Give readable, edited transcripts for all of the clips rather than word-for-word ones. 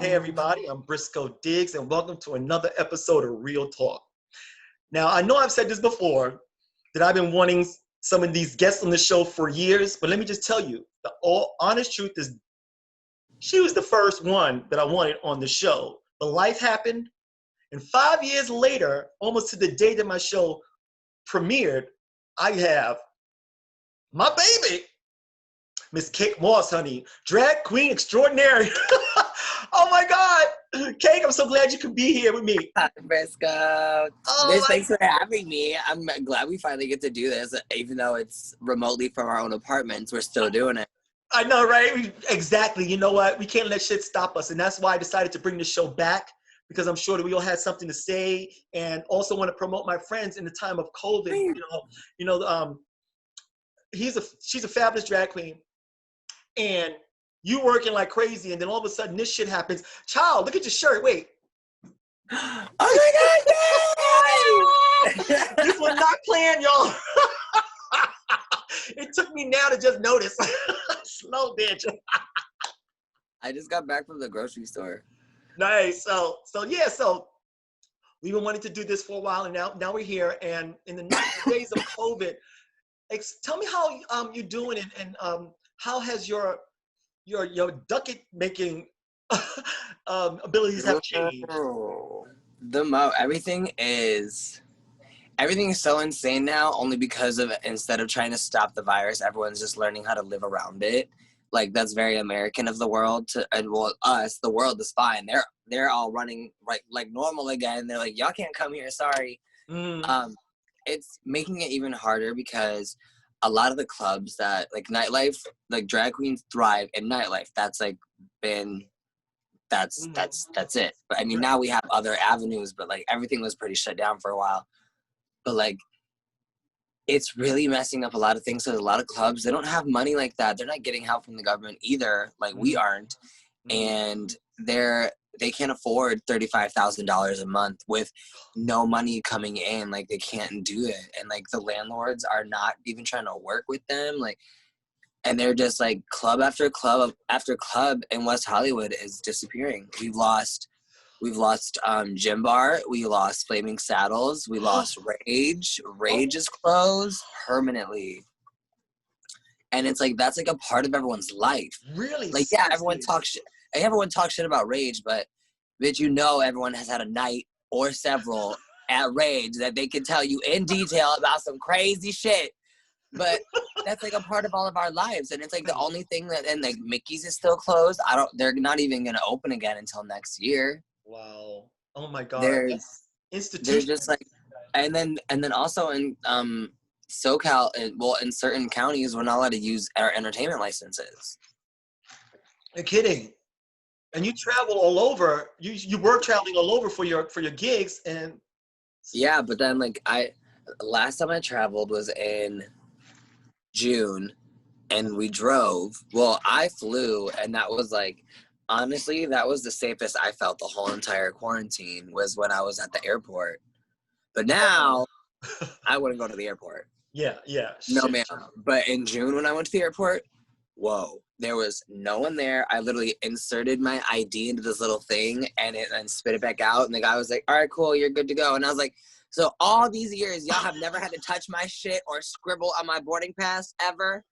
Hey everybody, I'm Briscoe Diggs and welcome to another episode of Real Talk. Now, I know I've said this before, that I've been wanting some of these guests on the show for years, but let me just tell you, the all honest truth is she was the first one that I wanted on the show. But life happened, and 5 years later, almost to the day that my show premiered, I have my baby, Miss Cake Moss, honey, drag queen extraordinary. Oh my God, Cake, I'm so glad you could be here with me. Hi, Briscoe. Oh Thanks for having me. I'm glad we finally get to do this, even though it's remotely from our own apartments. We're still doing it. I know, right? Exactly. You know what? We can't let shit stop us, and that's why I decided to bring the show back, because I'm sure that we all had something to say, and also want to promote my friends in the time of COVID. She's a fabulous drag queen, and you working like crazy, and then all of a sudden this shit happens. Child, look at your shirt. Wait. Oh my God! This was not planned, y'all. It took me now to just notice. Slow bitch. I just got back from the grocery store. Nice. So we've been wanting to do this for a while, and now we're here. And in the days of COVID, tell me how you're doing, and how has your ducat making abilities have changed? Everything is so insane now, only because of, instead of trying to stop the virus, everyone's just learning how to live around it. Like, that's very American of the world. The world is fine. They're all running like normal again. They're like, y'all can't come here, sorry. It's making it even harder because a lot of the clubs that, like, nightlife, like, drag queens thrive in nightlife. That's like that's it. But I mean, now we have other avenues, but like everything was pretty shut down for a while. But like, it's really messing up a lot of things. So a lot of clubs, they don't have money like that. They're not getting help from the government either, like we aren't. And they can't afford $35,000 a month with no money coming in. Like, they can't do it. And like, the landlords are not even trying to work with them. Like, and they're just like, club after club after club in West Hollywood is disappearing. We've lost Gym Bar. We lost Flaming Saddles. We lost Rage. Rage is closed permanently. And it's like, that's like a part of everyone's life. Really? Like, yeah, everyone talks shit about Rage, but bitch, everyone has had a night or several at Rage that they can tell you in detail about some crazy shit. But that's like a part of all of our lives. And it's like the only thing and like Mickey's is still closed. They're not even going to open again until next year. Wow. Oh my God. There's institution. just like, and then also in SoCal, in certain counties, we're not allowed to use our entertainment licenses. You're kidding. And you travel all over. You were traveling all over for your gigs, and yeah, but then like last time I traveled was in June, and we drove. Well, I flew, and that was like, honestly, that was the safest I felt the whole entire quarantine, was when I was at the airport. But now, I wouldn't go to the airport. Yeah. No, ma'am. But in June, when I went to the airport, whoa, there was no one there. I literally inserted my ID into this little thing and spit it back out. And the guy was like, all right, cool, you're good to go. And I was like, so all these years, y'all have never had to touch my shit or scribble on my boarding pass ever?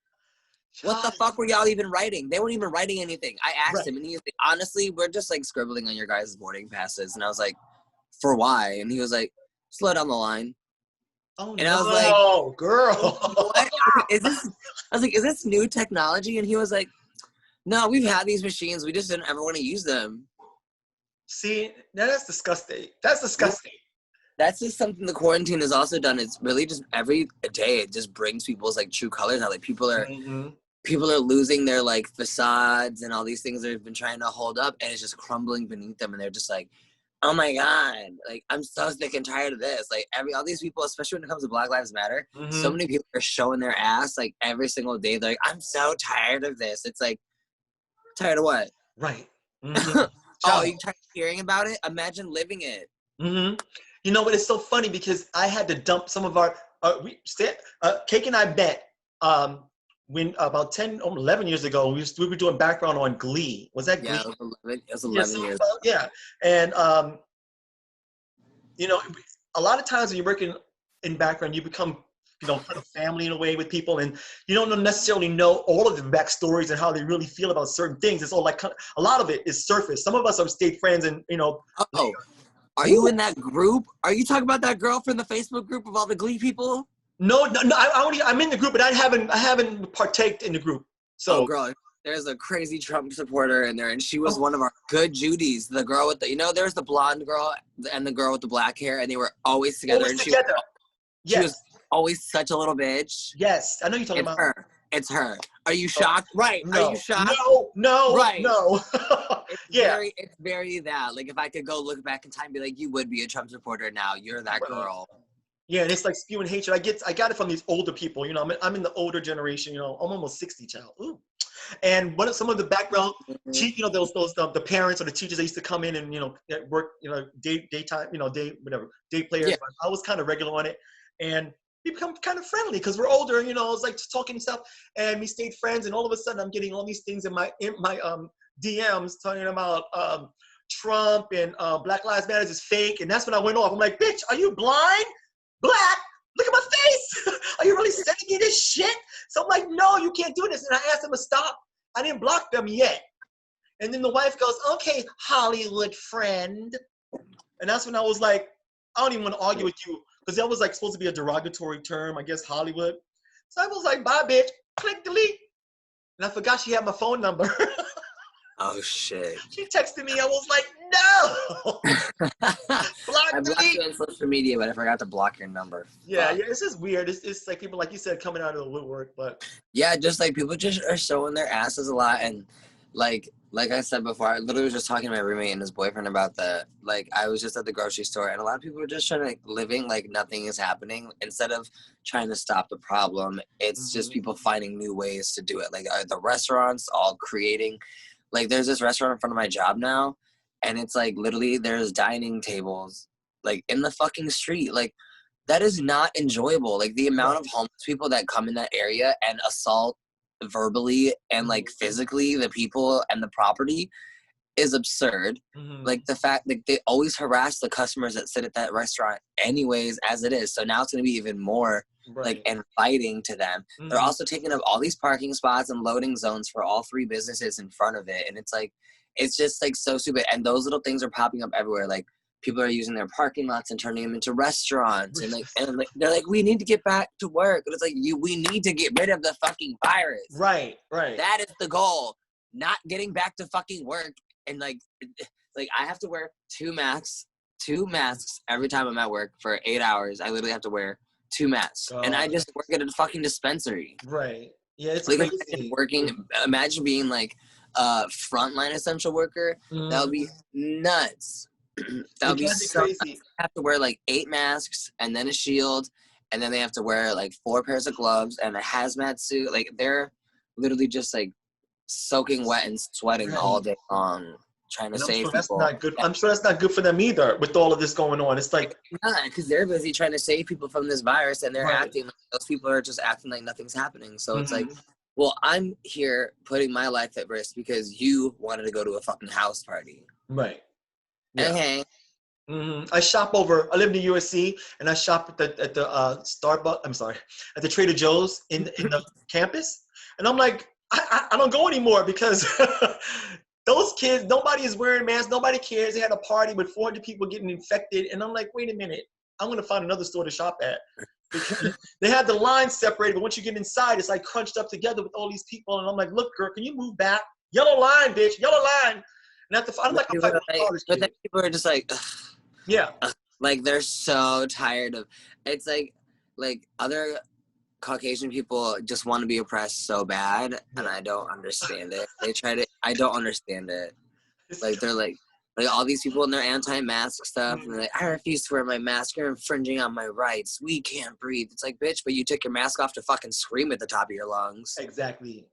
What the fuck were y'all even writing? They weren't even writing anything. I asked him, and he was like, honestly, we're just like scribbling on your guys' boarding passes. And I was like, for why? And he was like, slow down the line. Oh, and no, I was like, girl. What? I was like, is this new technology? And he was like, no, we've had these machines. We just didn't ever want to use them. See, that's disgusting. That's disgusting. That's just something the quarantine has also done. It's really just every day it just brings people's like true colors out. Like, people are losing their like facades and all these things they've been trying to hold up, and it's just crumbling beneath them. And they're just like, oh my God, like, I'm so sick and tired of this. Like, all these people, especially when it comes to Black Lives Matter, so many people are showing their ass like every single day. They're like, I'm so tired of this. It's like, tired of what? Right. Oh, you tired of hearing about it? Imagine living it. You know what? It's so funny because I had to dump some of our Cake and I bet when about 10 or 11 years ago, we were doing background on Glee. Was that Glee? Yeah, it was Yeah, 11 years. yeah. And, you know, a lot of times when you're working in background, you become, you know, kind of family in a way with people, and you don't necessarily know all of the backstories and how they really feel about certain things. It's all like, a lot of it is surface. Some of us have stayed friends and, you know. Oh, are you in that group? Are you talking about that girl from the Facebook group of all the Glee people? No, I'm in the group, but I haven't partaked in the group. So, oh, girl, there's a crazy Trump supporter in there, and she was one of our good Judies. The girl with the, you know, there's the blonde girl and the girl with the black hair, and they were always together. always and together. She was always such a little bitch. Yes, I know you're talking It's about her. It's her. Are you shocked? Right. No. Are you shocked? No. Right. No. It's very that. Like, if I could go look back in time and be like, you would be a Trump supporter now. You're that girl. Yeah, and it's like spewing hatred. I got it from these older people. You know, I'm in the older generation. You know, I'm almost 60, child. Ooh. And some of the background, you know, those the parents or the teachers that used to come in and, you know, work, you know, daytime, you know, day players. Yeah. I was kind of regular on it, and we become kind of friendly because we're older. And, you know, I was like just talking and stuff, and we stayed friends. And all of a sudden, I'm getting all these things in my DMs talking about Trump and Black Lives Matter is fake. And that's when I went off. I'm like, bitch, are you blind? Black? Look at my face. Are you really sending me this shit? So I'm like, no, you can't do this. And I asked them to stop. I didn't block them yet. And then the wife goes, okay, Hollywood friend. And that's when I was like, I don't even want to argue with you, because that was like supposed to be a derogatory term, I guess, Hollywood. So I was like, bye, bitch. Click delete. And I forgot she had my phone number. Oh, shit. She texted me. I was like, no. I blocked you on social media, but I forgot to block your number. Yeah, it's just weird. It's like people, like you said, coming out of the woodwork. But yeah, just like people just are showing their asses a lot. And like I said before, I literally was just talking to my roommate and his boyfriend about that. Like, I was just at the grocery store, and a lot of people are just trying to living like nothing is happening. Instead of trying to stop the problem, it's just people finding new ways to do it. Like, the restaurants all creating. Like, there's this restaurant in front of my job now, and it's like literally there's dining tables like in the fucking street. Like, that is not enjoyable. Like, the amount of homeless people that come in that area and assault verbally and like physically the people and the property is absurd. Like, the fact that they always harass the customers that sit at that restaurant anyways as it is. So now it's going to be even more like inviting to them. They're also taking up all these parking spots and loading zones for all three businesses in front of it. And it's like, it's just like so stupid. And those little things are popping up everywhere. Like, people are using their parking lots and turning them into restaurants. And like they're like, we need to get back to work. But it's like, we need to get rid of the fucking virus. Right. That is the goal. Not getting back to fucking work. And like I have to wear two masks every time I'm at work for 8 hours. I literally have to wear 2 masks. And I just work at a fucking dispensary. Right. Yeah, it's like, crazy. Imagine being like a frontline essential worker. That would be nuts. That would be so crazy. They have to wear like 8 masks and then a shield, and then they have to wear like 4 pairs of gloves and a hazmat suit. Like, they're literally just like soaking wet and sweating all day long, trying to save people. That's not good. I'm sure that's not good for them either with all of this going on. It's like, because they're busy trying to save people from this virus, and they're acting like, those people are just acting like nothing's happening. So it's like, well, I'm here putting my life at risk because you wanted to go to a fucking house party. Right. Yeah. Okay. I live in the USC, and I shop at the Starbucks. I'm sorry, at the Trader Joe's in the campus. And I'm like, I don't go anymore because those kids, nobody is wearing masks. Nobody cares. They had a party with 400 people getting infected. And I'm like, wait a minute. I'm going to find another store to shop at. Because they had the lines separated, but once you get inside, it's like crunched up together with all these people. And I'm like, look, girl, can you move back? Yellow line, bitch. Yellow line. And I'm like, but then people are just like, ugh. Yeah. Like, they're so tired of, it's like other Caucasian people just want to be oppressed so bad, and I don't understand it. I don't understand it. Like, they're like all these people in their anti-mask stuff, and they're like, I refuse to wear my mask. You're infringing on my rights. We can't breathe. It's like, bitch, but you took your mask off to fucking scream at the top of your lungs. Exactly.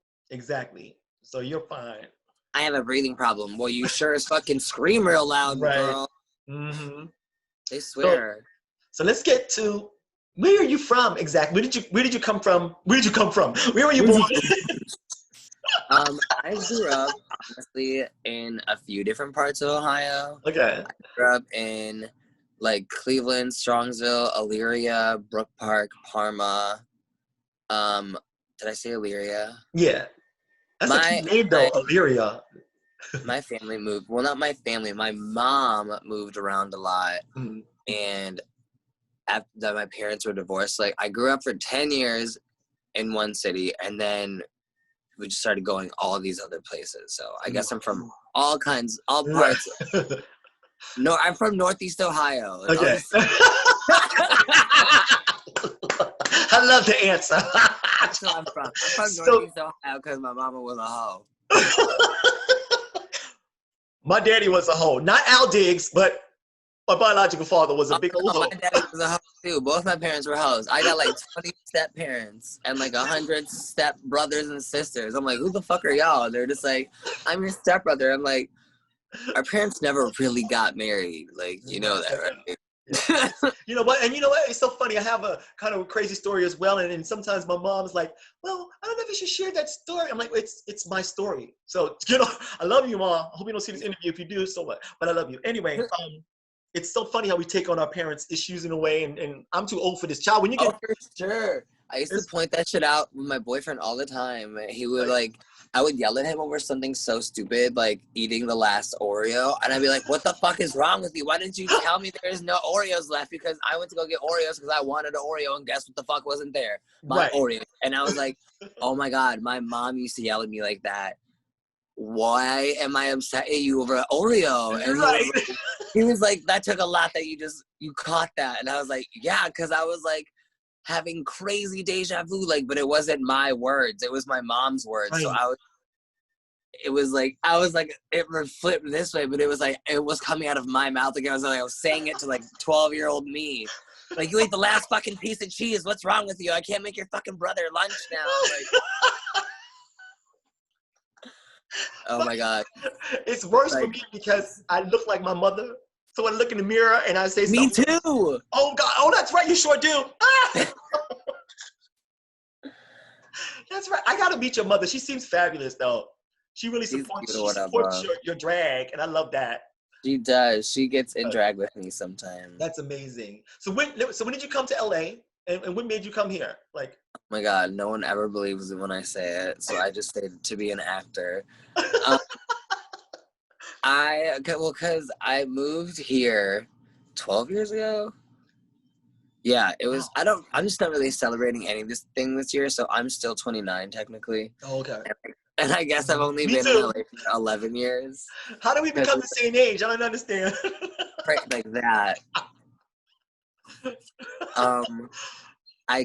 So you're fine. I have a breathing problem. Well, you sure as fucking scream real loud, girl. Mm-hmm. They swear. So let's get to Where are you from exactly? Where did you come from? Where did you come from? Where were you born? I grew up honestly in a few different parts of Ohio. Okay. I grew up in like Cleveland, Strongsville, Elyria, Brook Park, Parma. Did I say Elyria? Yeah. That's a My cute name though, Illyria. my family moved. Well, not my family. My mom moved around a lot, Mhm. and after that, my parents were divorced. Like I grew up for 10 years in one city, and then we just started going all these other places. So I guess I'm from all Right. parts. No, I'm from Northeast Ohio. I'll Okay. just I love the answer. that's where I'm from. I'm from So, Northeast Ohio because my mama was a hoe. my daddy was a hoe. Not Al Diggs, but my biological father was a Oh, big old no, hoe. my daddy was a hoe too. Both my parents were hoes. I got like 20 step parents and like 100 step brothers and sisters. I'm like, who the fuck are y'all? They're just like, I'm your stepbrother. I'm like, our parents never really got married. Like, you know that, right? Yeah. You know what? And you know what? It's so funny. I have a kind of a crazy story as well. And sometimes my mom's like, "Well, I don't know if you should share that story." I'm like, "It's my story." So I love you, Mom. I hope you don't see this interview. If you do, so what? But I love you anyway. It's so funny how we take on our parents' issues in a way. And I'm too old for this. Child, when you get Oh, for sure. I used to it's point that shit out with my boyfriend all the time. He would like, I would yell at him over something so stupid, like eating the last Oreo. And I'd be like, what the fuck is wrong with you? Why didn't you tell me there's no Oreos left? Because I went to go get Oreos because I wanted an Oreo and guess what the fuck wasn't there? My right, Oreo. And I was like, oh my God, my mom used to yell at me like that. Why am I upset at you over an Oreo? And right. he was like, that took a lot that you caught that. And I was like, yeah, because I was like having crazy deja vu, like, but it wasn't my words. It was my mom's words. So Right. I was like, it flipped this way, but it was like, it was coming out of my mouth again. I was saying it to like 12-year-old me. Like, you ate the last fucking piece of cheese. What's wrong with you? I can't make your fucking brother lunch now. Like, oh my God. It's worse for Like, me because I look like my mother. So I look in the mirror and I say me something. too. Oh God! Oh, that's right. You sure do. Ah! That's right. I gotta meet your mother. She seems fabulous, though. She really She's supports. cute or She supports whatever. your drag, and I love that. She does. She gets in drag with me sometimes. That's amazing. So when did you come to LA, and when made you come here? Like, Oh my God, no one ever believes it when I say it. So I just say to be an actor. Um, because I moved here 12 years ago. Yeah, it was. wow. I'm just not really celebrating any of this thing this year, so I'm still 29 technically, Oh, okay. and I guess I've only Me been in too. LA for 11 years. How do we Because become the same age? I don't understand. like that. Um, I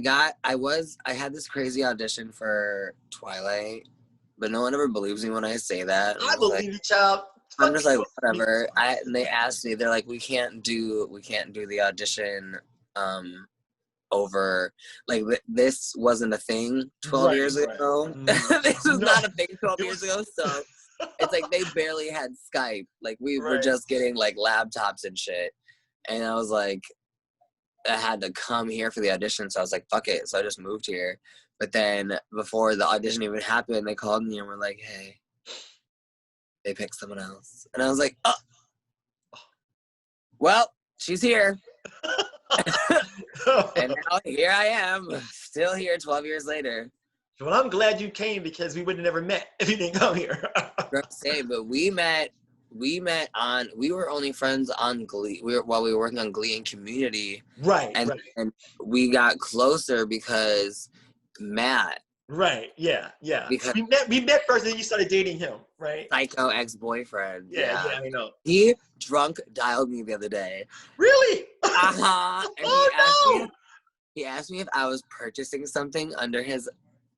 had this crazy audition for Twilight, but no one ever believes me when I say that. I believe you, child. I'm Fuck just like you. whatever. And they asked me, they're like, we can't do the audition over like this wasn't a thing 12 Right, years right. ago. Mm. This was No, not a thing 12 it years was ago. So it's like they barely had Skype. Like we were right. just getting like laptops and shit. And I was like, I had to come here for the audition. So I was like, fuck it. So I just moved here. But then before the audition even happened, they called me and were like, hey, they picked someone else. And I was like, oh, well, she's here. And now here I am, still here 12 years later. Well, I'm glad you came because we would have never met if you didn't come here. But we were only friends on Glee. While we were working on Glee and Community. Right, And, right. and we got closer because Matt. Right, yeah, yeah. Because We met first, and then you started dating him, right? psycho ex-boyfriend. Yeah, Yeah. yeah, I know. He drunk dialed me the other day. Really? Uh-huh. And Oh no! he asked me if I was purchasing something under his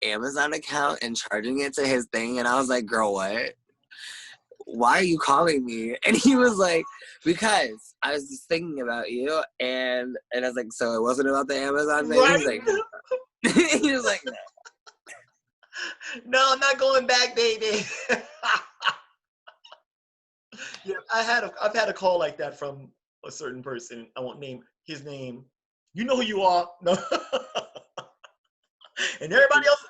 Amazon account and charging it to his thing. And I was like, girl, what? Why are you calling me? And he was like, because I was just thinking about you. And I was like, so it wasn't about the Amazon thing? Right? He was like, he was like, no. No, I'm not going back, baby. Yeah, I've had a call like that from a certain person. I won't name his name, You know who you are. No. And everybody else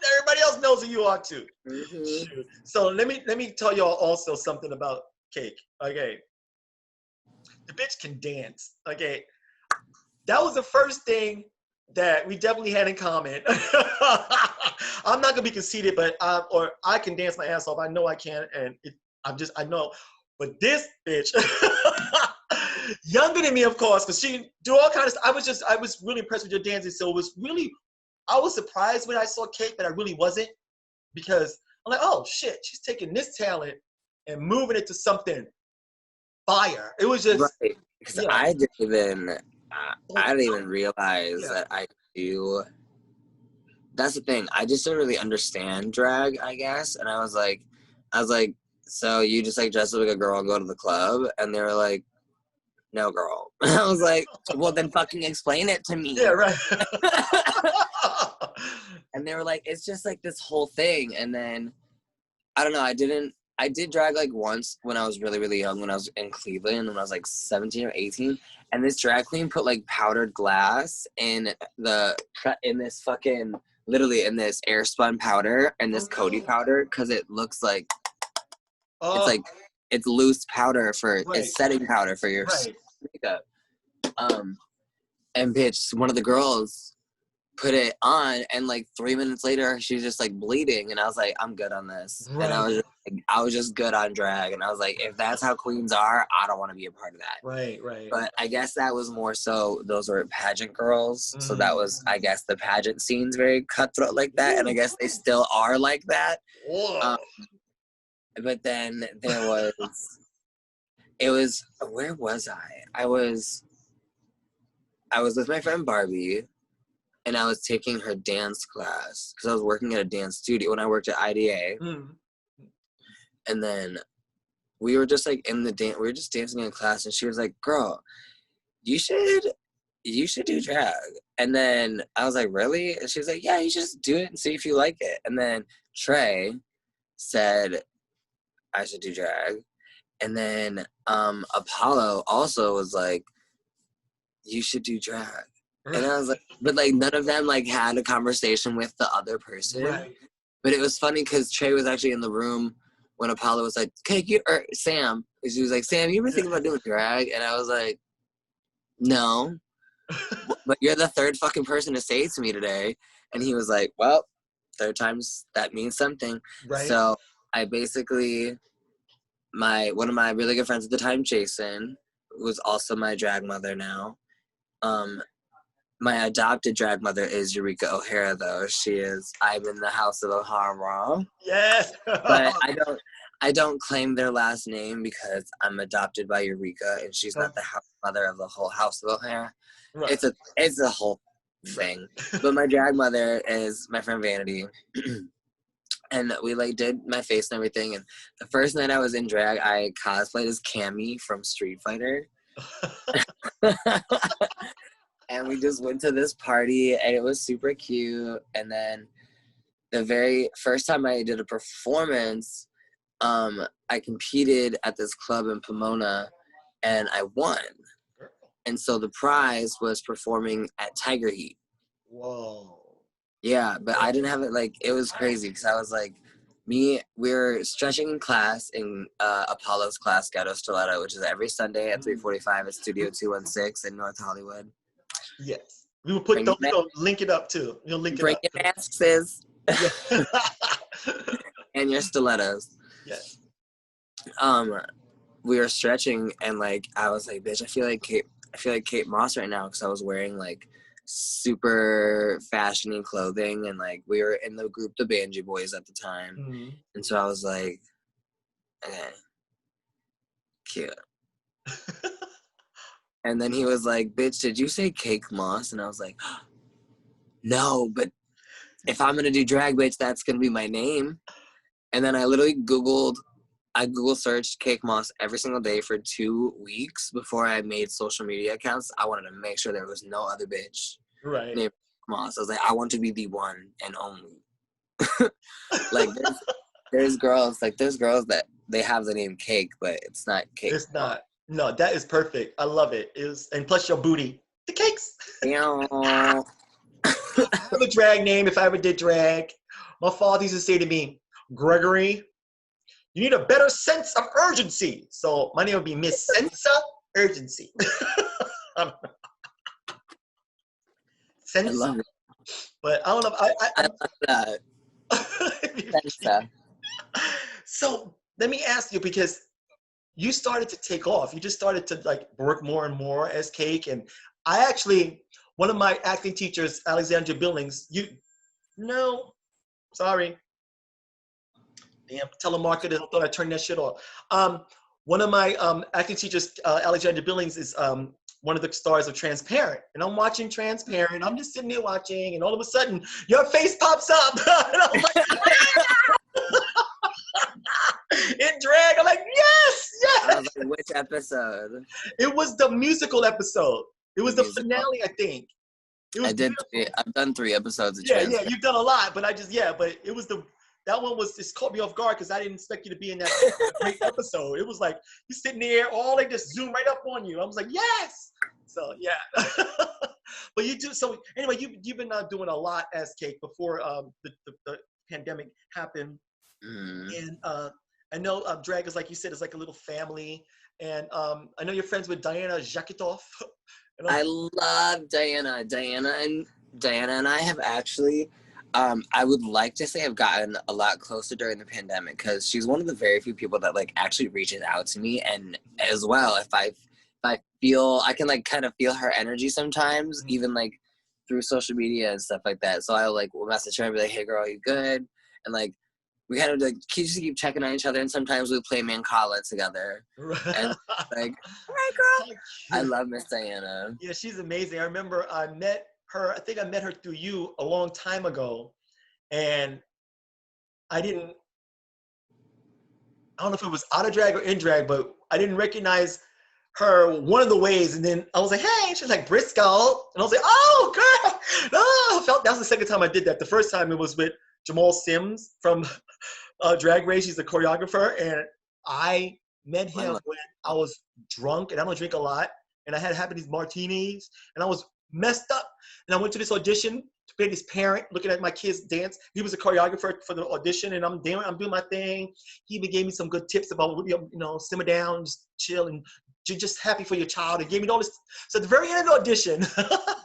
knows who you are too. Mm-hmm. So let me tell y'all also something about Cake. Okay. The bitch can dance. Okay. That was the first thing that we definitely had in common. I'm not gonna be conceited, but I can dance my ass off. I know I can, and I know. But this bitch, younger than me, of course, because she do all kinds of stuff. I was really impressed with your dancing. So it was really, I was surprised when I saw Cake, but I really wasn't, because I'm like, oh shit, she's taking this talent and moving it to something fire. It was just, right. Because yeah. I didn't even realize Yeah. that I do. That's the thing. I just didn't really understand drag, I guess. And I was like, so you just like dress up like a girl and go to the club? And they were like, no, girl. I was like, well, then fucking explain it to me. Yeah, right. And they were like, it's just like this whole thing. And then, I don't know, I did drag like once when I was really, really young, when I was in Cleveland, when I was like 17 or 18. And this drag queen put like powdered glass in this fucking, literally in this air spun powder and this Cody powder, because it looks like, it's like, it's loose powder it's setting powder for your makeup. And bitch, one of the girls put it on, and like 3 minutes later she was just like bleeding, and I was like, I'm good on this. And I was just good on drag, and I was like, if that's how queens are, I don't want to be a part of that. Right. But I guess that was more so, those were pageant girls. So that was, I guess, the pageant scene's very cutthroat like that, and I guess they still are like that. But then there was, where was I? I was with my friend Barbie, and I was taking her dance class because I was working at a dance studio when I worked at IDA. And then we were just like we were just dancing in class, and she was like, girl, you should do drag. And then I was like, really? And she was like, yeah, you should just do it and see if you like it. And then Trey said I should do drag. And then Apollo also was like, you should do drag. And I was like, but like none of them like had a conversation with the other person. Right. But it was funny because Trey was actually in the room when Apollo was like, Sam. She was like, Sam, you ever think about doing drag? And I was like, no. But you're the third fucking person to say it to me today. And he was like, well, third time's that means something. Right. So I basically, one of my really good friends at the time, Jason, who was also my drag mother now. My adopted drag mother is Eureka O'Hara, though. I'm in the House of O'Hara. Yes. But I don't claim their last name because I'm adopted by Eureka, and she's not the house mother of the whole House of O'Hara. Right. It's a whole thing. But my drag mother is my friend Vanity. And we like did my face and everything. And the first night I was in drag, I cosplayed as Cammy from Street Fighter. And we just went to this party, and it was super cute. And then the very first time I did a performance, I competed at this club in Pomona, and I won. And so the prize was performing at Tiger Heat. Whoa. Yeah, but I didn't have it, like, it was crazy, because I was like, we were stretching in class in Apollo's class, Ghetto Stiletto, which is every Sunday at 3:45 at Studio 216 in North Hollywood. Yes. We will put we'll link it up too. You'll link it up. Bring your masks, sis. And your stilettos. Yes. We were stretching, and like I was like, bitch, I feel like Kate Moss right now, because I was wearing like super fashiony clothing, and like we were in the group the Banji Boys at the time. And so I was like, okay, cute. And then he was like, bitch, did you say Cake Moss? And I was like, no, but if I'm gonna do drag, bitch, that's gonna be my name. And then I literally Google searched Cake Moss every single day for 2 weeks before I made social media accounts. I wanted to make sure there was no other bitch named Cake Moss. I was like, I want to be the one and only. Like there's girls that they have the name Cake, but it's not Cake. It's not. No, that is perfect. I love it. And plus your booty. the cakes. Meow. I have a drag name if I ever did drag. My father used to say to me, Gregory, you need a better sense of urgency. So my name would be Miss Sensa Urgency. I love Sensa. it. But I don't know. I love that. Sensa. So let me ask you, because you started to take off. You just started to like work more and more as Cake. And I actually, one of my acting teachers, Alexandra Billings, no, sorry. Damn, telemarketer, I thought I turned that shit off. One of my acting teachers, Alexandra Billings, is one of the stars of Transparent. And I'm watching Transparent. I'm just sitting there watching, and all of a sudden, your face pops up. And I'm like, in drag. I'm like, yes, yes. I was like, which episode? It was the musical episode. It was the Musical. finale, I think. It was I've done 3 episodes of yeah, Transparent. you've done a lot, but it was that one just caught me off guard because I didn't expect you to be in that great episode. It was like you're sitting there, all they just zoom right up on you. I was like, yes. So yeah. But you do so anyway. You've been doing a lot as Cake before the pandemic happened, and I know drag is, like you said, is like a little family, and I know you're friends with Diana Zakitoff. I love Diana. Diana and I have actually, I would like to say I've gotten a lot closer during the pandemic because she's one of the very few people that like actually reaches out to me, and as well, if I feel, I can like kind of feel her energy sometimes, even like through social media and stuff like that. So I'll like message her and be like, "Hey girl, you good?" And like we kind of like keep checking on each other, and sometimes we play Mancala together. And like, all right, girl. I love Miss Diana. Yeah, she's amazing. I remember I met her. I think I met her through you a long time ago, and I don't know if it was out of drag or in drag, but I didn't recognize her one of the ways. And then I was like, hey, she's like Briscoe. And I was like, oh, girl. Oh, that was the second time I did that. The first time it was with Jamal Sims from Drag Race. He's the choreographer. And I met him when I was drunk, and I don't drink a lot. And I had having these martinis, and I was messed up. And I went to this audition to play this parent looking at my kids dance. He was a choreographer for the audition, and I'm doing my thing. He even gave me some good tips about, simmer down, just chill, and you're just happy for your child. He gave me all this. So at the very end of the audition,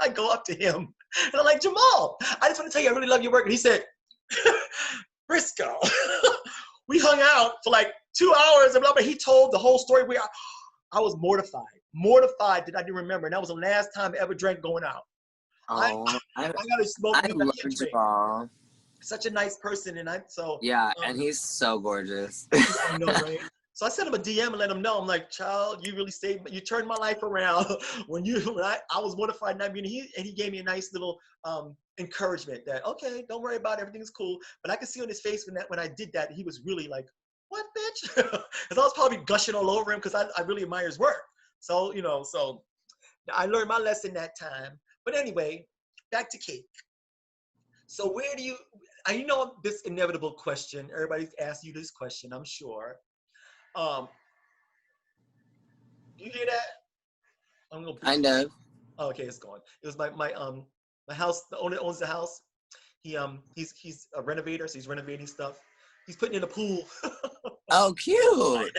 I go up to him, and I'm like, Jamal, I just want to tell you I really love your work. And he said, Briscoe. We hung out for like 2 hours, and he told the whole story. I was mortified that I didn't remember. And that was the last time I ever drank going out. Oh, I got to smoke. I love Jamal. Such a nice person, and yeah, and he's so gorgeous. I know, right? So I sent him a DM and let him know. I'm like, child, you really you turned my life around when I was mortified not being here. And he gave me a nice little encouragement that, okay, don't worry about it, everything's cool. But I could see on his face when I did that, he was really like, what, bitch? Because I was probably gushing all over him because I really admire his work. So, so I learned my lesson that time. But anyway, back to Cake. So where do I know this inevitable question, everybody's asked you this question, I'm sure. Do you hear that? I'm gonna I know. Oh, okay, it's gone. It was my house, the owner that owns the house. He's a renovator, so he's renovating stuff. He's putting in a pool. Oh, cute.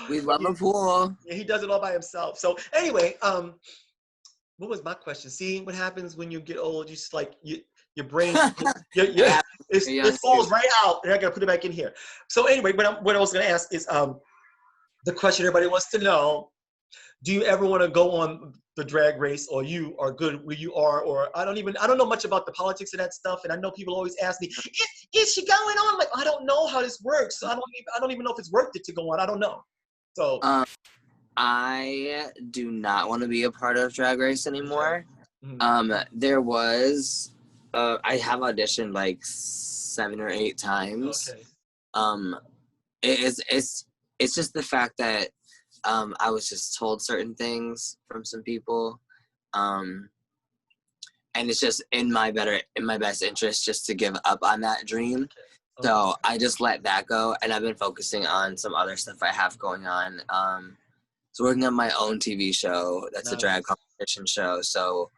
We love a pool. Yeah, he does it all by himself. So anyway, what was my question? See what happens when you get old? You just like your brain, it falls right out, and I gotta put it back in here. So anyway, what I was gonna ask is the question everybody wants to know: do you ever want to go on the Drag Race, or you are good where you are? Or I don't know much about the politics of that stuff, and I know people always ask me, is she going on? I'm like, I don't know how this works. So I don't even know if it's worth it to go on. I don't know. So I do not want to be a part of Drag Race anymore. Mm-hmm. There was I have auditioned like 7 or 8 times. Okay. It's just the fact that I was just told certain things from some people, and it's just in my best interest just to give up on that dream. Okay. So I just let that go, and I've been focusing on some other stuff I have going on. So working on my own TV show that's a drag competition show, so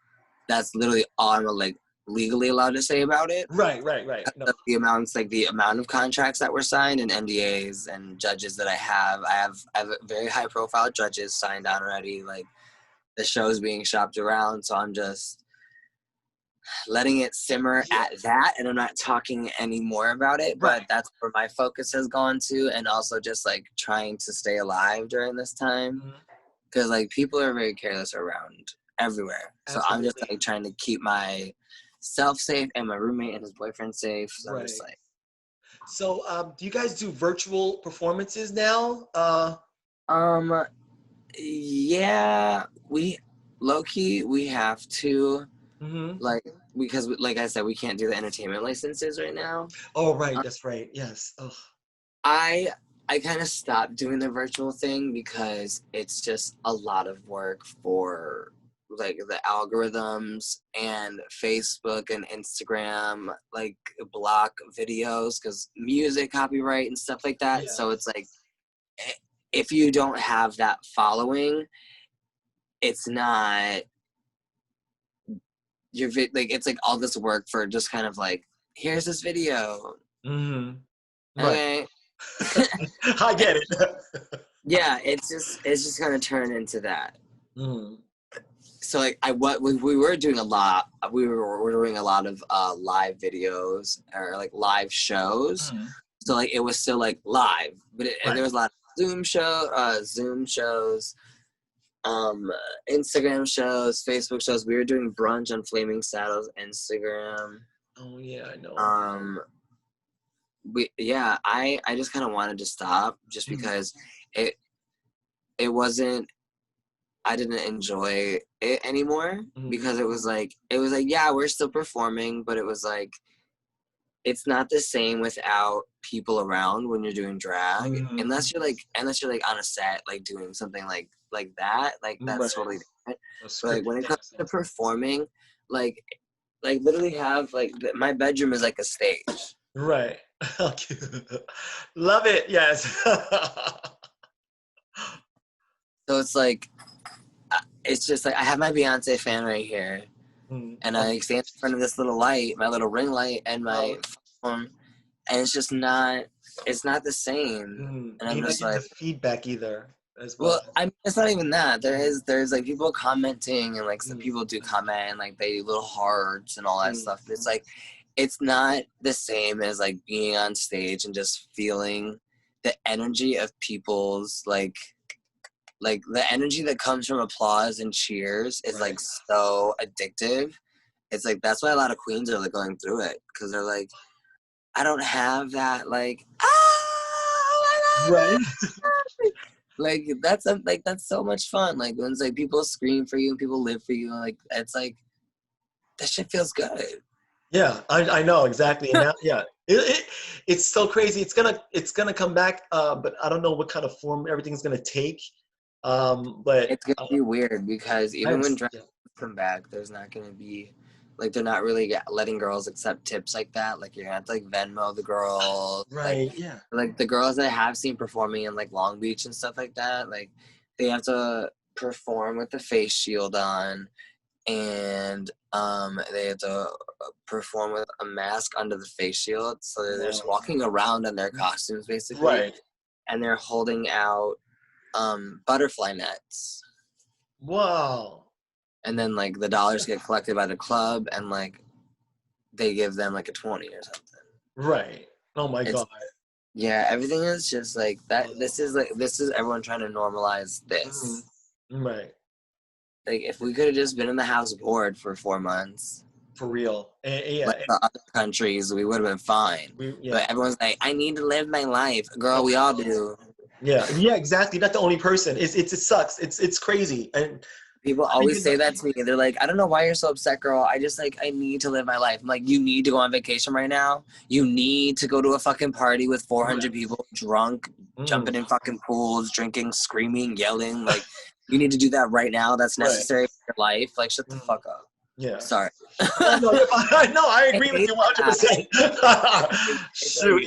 that's literally all I'm like legally allowed to say about it. Right. No. The amounts, like the amount of contracts that were signed and NDAs and judges that I have very high profile judges signed on already. Like the show's being shopped around, so I'm just letting it simmer at that, and I'm not talking any more about it. But that's where my focus has gone to, and also just like trying to stay alive during this time, because like people are very careless around everywhere. So I'm just like trying to keep myself safe and my roommate and his boyfriend safe. So I'm just like. So do you guys do virtual performances now? Yeah, we low-key we have to, like, because like I said, we can't do the entertainment licenses right now. Oh, right, that's right. Yes. Oh. I kind of stopped doing the virtual thing because it's just a lot of work for like the algorithms, and Facebook and Instagram like block videos because music copyright and stuff like that. So it's like, if you don't have that following, it's not like, it's like all this work for just kind of like, here's this video. Okay. I get it. Yeah, it's just gonna turn into that. So like we were doing a lot. We were doing a lot of live videos or like live shows. So like it was still like live, but there was a lot of Zoom shows, Instagram shows, Facebook shows. We were doing brunch on Flaming Saddle's Instagram. Oh yeah, I know. I just kind of wanted to stop just because it wasn't. I didn't enjoy it anymore because it was like yeah, we're still performing, but it was like it's not the same without people around when you're doing drag, unless you're like on a set like doing something like that, like that's totally different. But like when it comes to performing, like literally have like my bedroom is like a stage. Right. Love it. Yes. So it's like, it's just like I have my Beyonce fan right here, and I stand in front of this little light, my little ring light, and my phone, and it's just not. It's not the same. And I'm just like, the feedback either. As well, I mean, it's not even that. There's like people commenting, and like some people do comment, and like they do little hearts and all that stuff. But it's like, it's not the same as like being on stage and just feeling the energy of people's like the energy that comes from applause and cheers is like so addictive. It's like, that's why a lot of queens are like going through it, because they're like, I don't have that like, oh my God, like that's so much fun. Like when it's like people scream for you and people live for you, like it's like that shit feels good. Yeah, I know exactly. And now, it's so crazy. It's gonna come back, but I don't know what kind of form everything's gonna take. But it's gonna be weird because even when drag come back, there's not gonna be like, they're not really letting girls accept tips like that. Like you're gonna have to like Venmo the girls, like the girls that I have seen performing in like Long Beach and stuff like that, like they have to perform with the face shield on, and they have to perform with a mask under the face shield, so they're just walking around in their costumes basically, and they're holding out butterfly nets. Wow. And then like the dollars get collected by the club, and like they give them like a 20 or something. Right. Oh my God. Yeah, everything is just like that. This is everyone trying to normalize this. Right. Like if we could have just been in the house bored for 4 months. For real. Like the other countries, we would have been fine. But everyone's like, I need to live my life. Girl, we all do. Yeah, exactly. Not the only person. It sucks. It's crazy. And people always say that to me. They're like, I don't know why you're so upset, girl. I need to live my life. I'm like, you need to go on vacation right now. You need to go to a fucking party with 400 people, drunk, jumping in fucking pools, drinking, screaming, yelling. Like, you need to do that right now. That's necessary for your life. Like, shut the fuck up. Yeah. Sorry. No, I agree with you 100%. Shoot,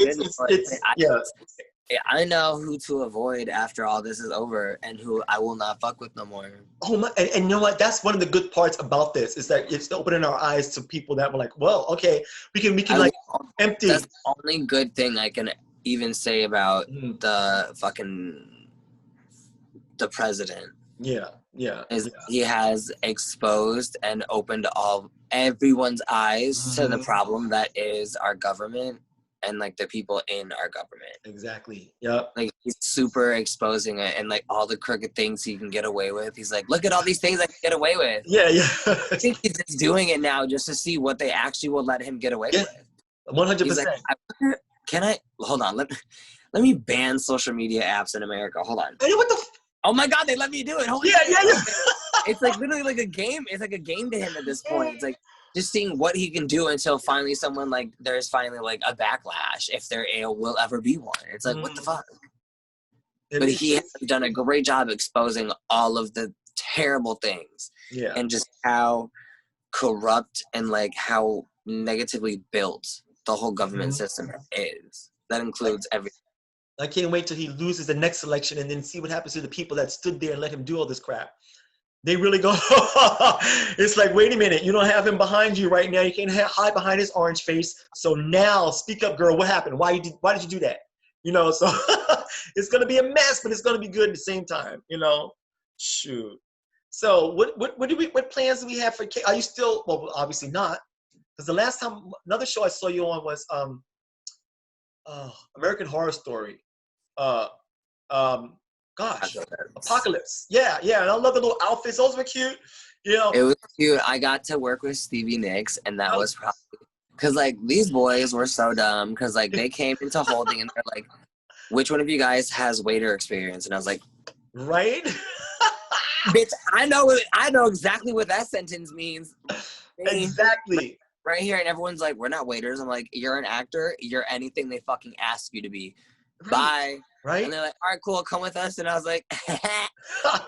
I know who to avoid after all this is over and who I will not fuck with no more. Oh my, and you know what? That's one of the good parts about this is that it's opening our eyes to people that were like, well, okay, we can like empty. That's the only good thing I can even say about Mhm. the president. Yeah. He has exposed and opened everyone's eyes to the problem that is our government and like the people in our government. Exactly. Yeah. Like he's super exposing it and like all the crooked things he can get away with. He's like, look at all these things I can get away with. Yeah. I think he's just doing it now just to see what they actually will let him get away with. 100%. Like, can I hold on? Let me ban social media apps in America. Hold on. Hey, what the? Oh my God, they let me do it. Holy yeah. It's like literally like a game. It's like a game to him at this point. It's like just seeing what he can do until finally someone like there's finally like a backlash if there will ever be one. It's like what the fuck. But he has done a great job exposing all of the terrible things. Yeah. And just how corrupt and like how negatively built the whole government system is. That includes everything. I can't wait till he loses the next election and then see what happens to the people that stood there and let him do all this crap. They really go, it's like, wait a minute, you don't have him behind you right now. You can't hide behind his orange face. So now, speak up, girl. What happened? Why did you do that? You know, so it's going to be a mess, but it's going to be good at the same time, you know? Shoot. So what plans do we have for, are you still, well, obviously not. Because the last time, another show I saw you on was American Horror Story. Apocalypse. Yeah. And I love the little outfits. Those were cute. You know. It was cute. I got to work with Stevie Nicks, and that was probably because like these boys were so dumb because like they came into holding and they're like, "Which one of you guys has waiter experience?" And I was like, "Right, bitch, I know exactly what that sentence means." Exactly. Right here, and everyone's like, "We're not waiters." I'm like, "You're an actor. You're anything they fucking ask you to be." Right. Bye. Right. And they're like, all right, cool, come with us. And I was like,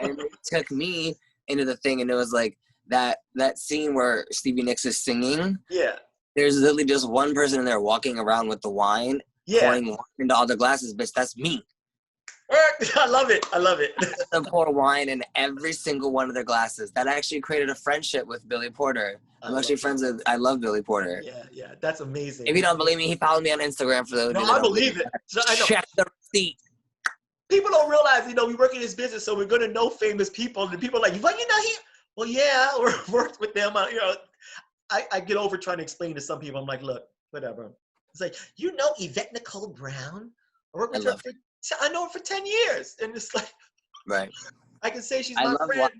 and it took me into the thing, and it was like that scene where Stevie Nicks is singing. Yeah. There's literally just one person in there walking around with the wine, pouring wine into all the glasses. Bitch, that's me. I love it. They pour wine in every single one of their glasses. That actually created a friendship with Billy Porter. I'm actually friends with. I love Billy Porter. Yeah, that's amazing. If you don't believe me, he followed me on Instagram for those. No, I believe it. I know. Check the receipt. People don't realize, we work in this business, so we're gonna know famous people, and people are like, well, well, yeah, or worked with them. I get over trying to explain to some people. I'm like, look, whatever. It's like, Yvette Nicole Brown. I worked with her I know her for 10 years, and it's like, right. I can say she's my friend.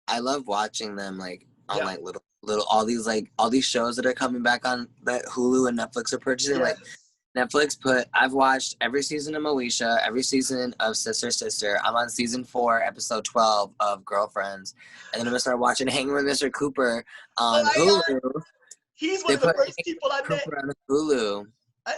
I love watching them like on like little all these shows that are coming back on that Hulu and Netflix are purchasing. Like Netflix I've watched every season of Moesha, every season of Sister. I'm on season 4, episode 12 of Girlfriends, and then I'm gonna start watching Hanging with Mr. Cooper on Hulu. He's one of the first people I met. On Hulu.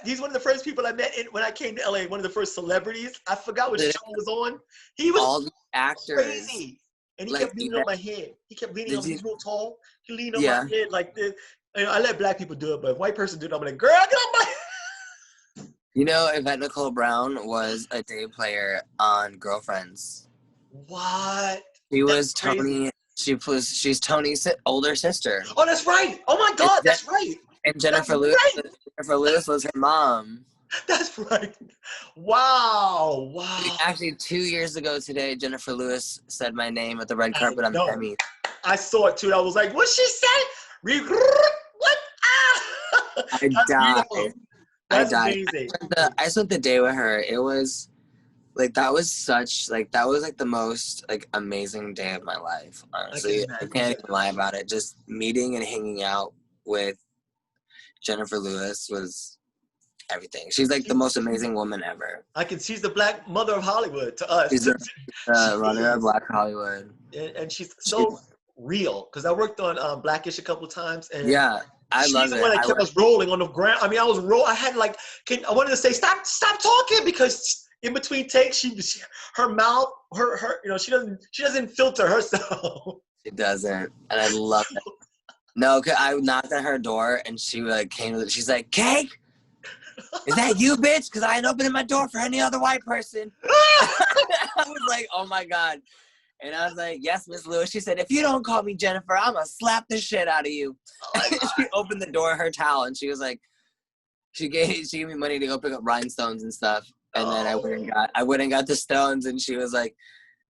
He's one of the first people I met when I came to LA. One of the first celebrities. I forgot what show was on. He was all the actors. Crazy. And he kept leaning on my head. He kept leaning on me. He's real tall. He leaned on my head like this. I let black people do it, but if a white person do it, I'm like, girl, get on my head. Yvette Nicole Brown was a day player on Girlfriends. What? She was Tony. She's Tony's older sister. Oh, that's right. Oh my God, that's right. And Jennifer Lewis. Right. Jennifer Lewis was her mom. That's right. Wow. Actually, 2 years ago today, Jennifer Lewis said my name at the red carpet on the Emmys. I saw it too. I was like, what'd she say? What? I died. That's amazing. I spent the day with her. It was like that was the most like amazing day of my life. Honestly, I can't even lie about it. Just meeting and hanging out with Jennifer Lewis was everything. She's like the most amazing woman ever. She's the black mother of Hollywood to us. She's the runner of Black Hollywood. And she's so real. Because I worked on Blackish a couple of times. And I love it. She's the one that kept us rolling on the ground. I mean, I was I had I wanted to say, stop talking, because in between takes, her mouth, she doesn't filter herself. She doesn't. And I love it. No, cause I knocked at her door and she came. She's like, cake. Is that you, bitch? Because I ain't opening my door for any other white person. I was like, oh my God. And I was like, yes, Miss Lewis. She said, if you don't call me Jennifer, I'm going to slap the shit out of you. She opened the door, her towel, and she was like, she gave me money to go pick up rhinestones and stuff. And then I went and got the stones, and she was like,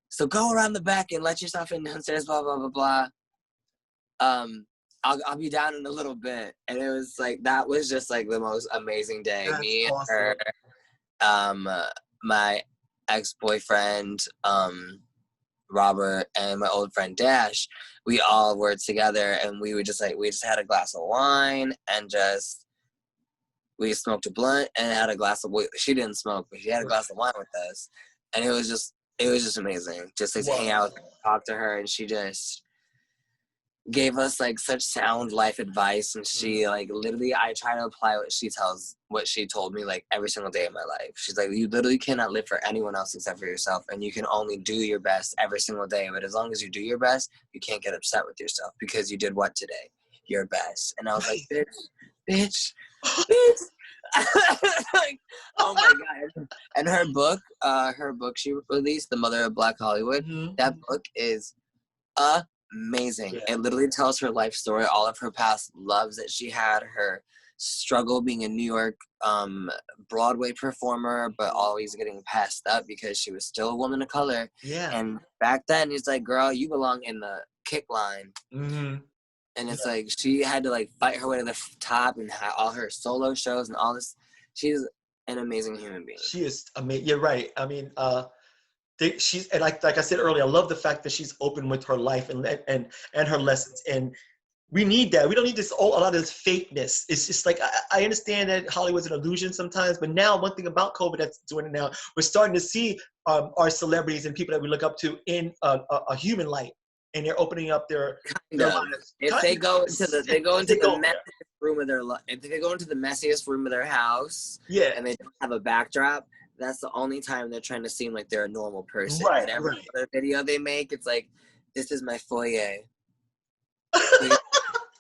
so go around the back and let yourself in downstairs, blah, blah, blah, blah. I'll be down in a little bit. And it was like, that was just like the most amazing day. That's Me awesome. and her, my ex-boyfriend, Robert, and my old friend Dash, we all were together, and we just had a glass of wine, and we smoked a blunt and had a glass of, she didn't smoke, but she had a glass of wine with us. And it was just amazing. Just to hang out with her, talk to her, and she just gave us like such sound life advice. And she like literally, I try to apply what she told me like every single day of my life. She's like, you literally cannot live for anyone else except for yourself, and you can only do your best every single day. But as long as you do your best, you can't get upset with yourself because you did what today? Your best. And I was like, bitch. Like, oh my God. And her book she released, The Mother of Black Hollywood, that book is amazing. It literally tells her life story, all of her past loves that she had, her struggle being a New York Broadway performer, but always getting passed up because she was still a woman of color. And back then, it's like, girl, you belong in the kick line. And it's like, she had to like fight her way to the top, and all her solo shows and all this. She's an amazing human being. She is amazing. You're right. I mean, she's, and like I said earlier, I love the fact that she's open with her life and her lessons. And we need that. We don't need a lot of this fakeness. It's just like, I understand that Hollywood's an illusion sometimes, but now one thing about COVID that's doing it now, we're starting to see our celebrities and people that we look up to in a human light. And they're opening up their lives. If they go into the messiest room of their life, if they go into the messiest room of their house, and they don't have a backdrop, that's the only time they're trying to seem like they're a normal person. Right, and every other video they make, it's like, this is my foyer.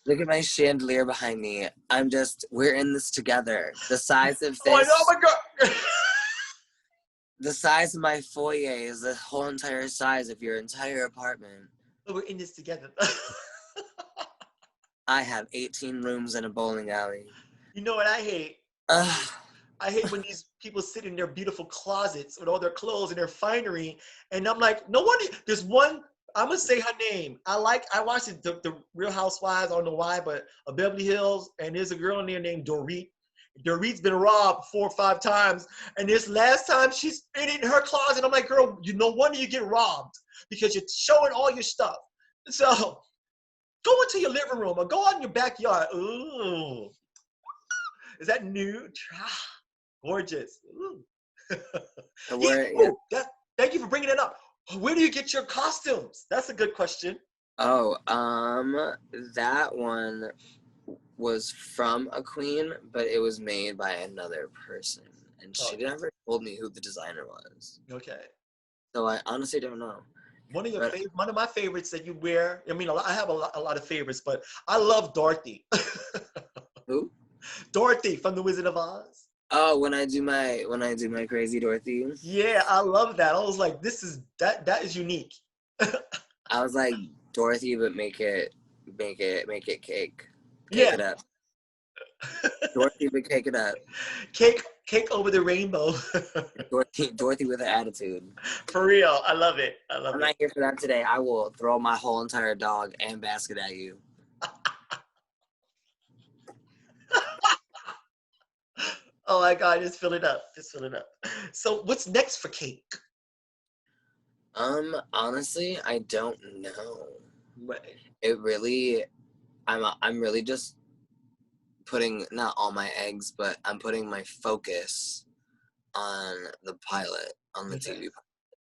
Look at my chandelier behind me. We're in this together. The size of this. Oh my God. The size of my foyer is the whole entire size of your entire apartment. We're in this together. I have 18 rooms and a bowling alley. You know what I hate? I hate when these people sit in their beautiful closets with all their clothes and their finery, and I'm like, no wonder. There's one, I'm gonna say her name. I watched the Real Housewives. I don't know why, but Beverly Hills, and there's a girl in there named Dorit. Dorit's been robbed 4 or 5 times, and this last time she's in her closet. I'm like, girl, no wonder you get robbed, because you're showing all your stuff. So go into your living room or go out in your backyard. Ooh, is that nude? Gorgeous. Ooh. Thank you for bringing it up. Where do you get your costumes? That's a good question. Oh, that one was from a queen, but it was made by another person, and she never told me who the designer was. Okay. So I honestly don't know. One of my favorites that you wear. I mean, I have a lot of favorites, but I love Dorothy. Who? Dorothy from The Wizard of Oz. Oh, when I do my crazy Dorothy. Yeah, I love that. I was like, that is unique. I was like, Dorothy, but make it cake. Cake it up. Dorothy, but cake it up. Cake over the rainbow. Dorothy with an attitude. For real, I love it. I'm not here for that today. I will throw my whole entire dog and basket at you. Oh my God, just fill it up. So what's next for Cake? Honestly, I don't know. Right. It really, I'm really just putting not all my eggs, but I'm putting my focus on the pilot, on the TV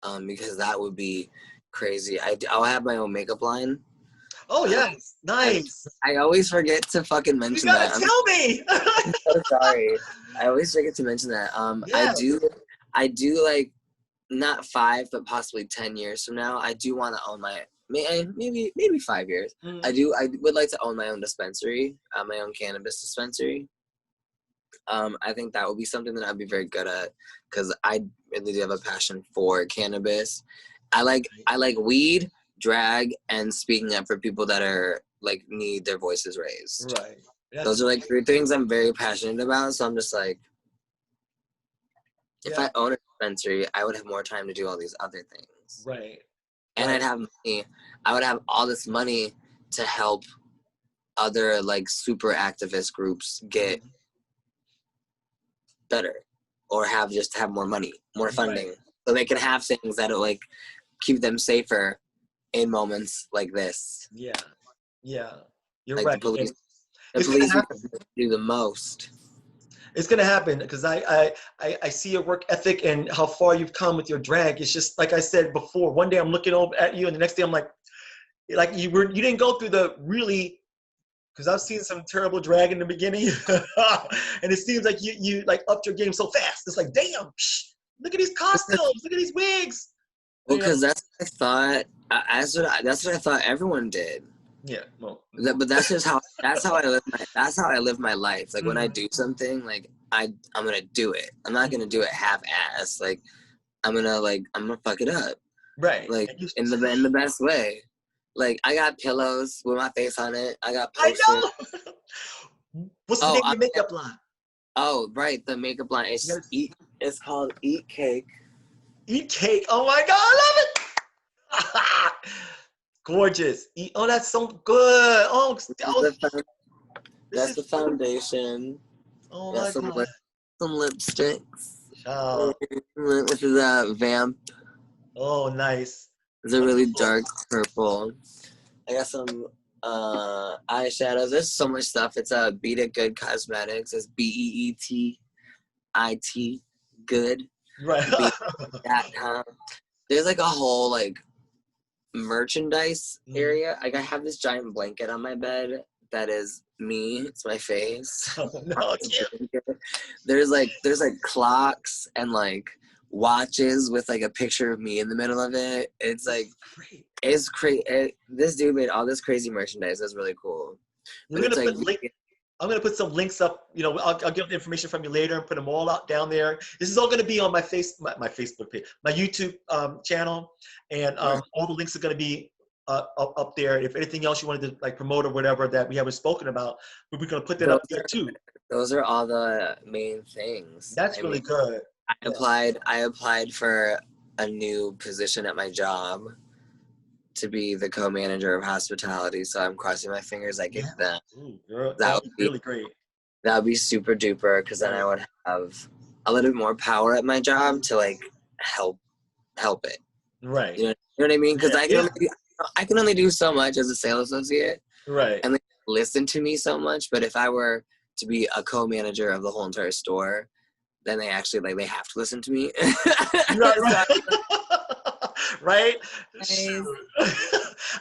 pilot, because that would be crazy. I'll have my own makeup line. Oh yes, nice. I always forget to fucking mention that. You gotta tell me. I'm so sorry. I always forget to mention that. I do like not 5, but possibly 10 years from now. I do want to own maybe 5 years. I would like to own my own dispensary, my own cannabis dispensary. I think that would be something that I'd be very good at because I really do have a passion for cannabis. I like weed, drag, and speaking up for people that are like need their voices raised. Right. That's Those are like three things I'm very passionate about. So I'm just like, if yeah. I own a dispensary, I would have more time to do all these other things. Right. And Right. I'd have money. I would have all this money to help other like super activist groups get better or have more money, more funding. Right. So they can have things that'll like keep them safer in moments like this. Yeah. Yeah. You're Like right. the police. And The it's gonna police happen. do the most. It's gonna happen because I see your work ethic and how far you've come with your drag. It's just like I said before. One day I'm looking over at you, and the next day I'm like you didn't go through the really, because I've seen some terrible drag in the beginning, and it seems like you like upped your game so fast. It's like, damn, look at these costumes, look at these wigs. Well, You know? because that's what I thought. That's what I thought everyone did. Yeah, well, But that's just how I live my life. Like when I mhm, do something, like I'm gonna do it. I'm not gonna do it half-ass. Like I'm gonna fuck it up. right. Like And you, in the best way. Like I got pillows with my face on it. I got I posters. know. What's the name of your makeup line? Right, the makeup line. Yes. It's called Eat Cake. Eat cake. Oh my God, I love it. Gorgeous. Oh, that's so good. Oh, this That's the is so. foundation. Oh Got my God. some lipsticks. Oh, Which is a vamp. oh, nice. It's a really Wonderful. dark purple. I got some eyeshadows. There's so much stuff. It's a Beat It Good Cosmetics. It's BEETIT good. Right. Beat.com. There's like a whole like merchandise Mhm. area. Like I have this giant blanket on my bed that is me. It's my face. Oh, no, cute. There's like clocks and like watches with like a picture of me in the middle of it. It's like Great. it's crazy. This dude made all this crazy merchandise. That's really cool. We're But it's gonna like put link. I'm gonna put some links up. You know, I'll get the information from you later and put them all out down there. This is all gonna be on my my Facebook page, my YouTube channel, and all the links are gonna be up there. If anything else you wanted to like promote or whatever that we haven't spoken about, we're gonna put that those up there too. those are all the main things. That's I really mean, good. I applied for a new position at my job to be the co-manager of hospitality. So I'm crossing my fingers I get Yeah. that. Ooh, girl, That that'd would be be really great. that would be super duper because then I would have a little bit more power at my job to like help it. Right. You know what I mean? Because Yeah. I can only do so much as a sales associate, Right. and they listen to me so much. But if I were to be a co-manager of the whole entire store, then they actually like they have to listen to me. Right. Right. Right. Nice.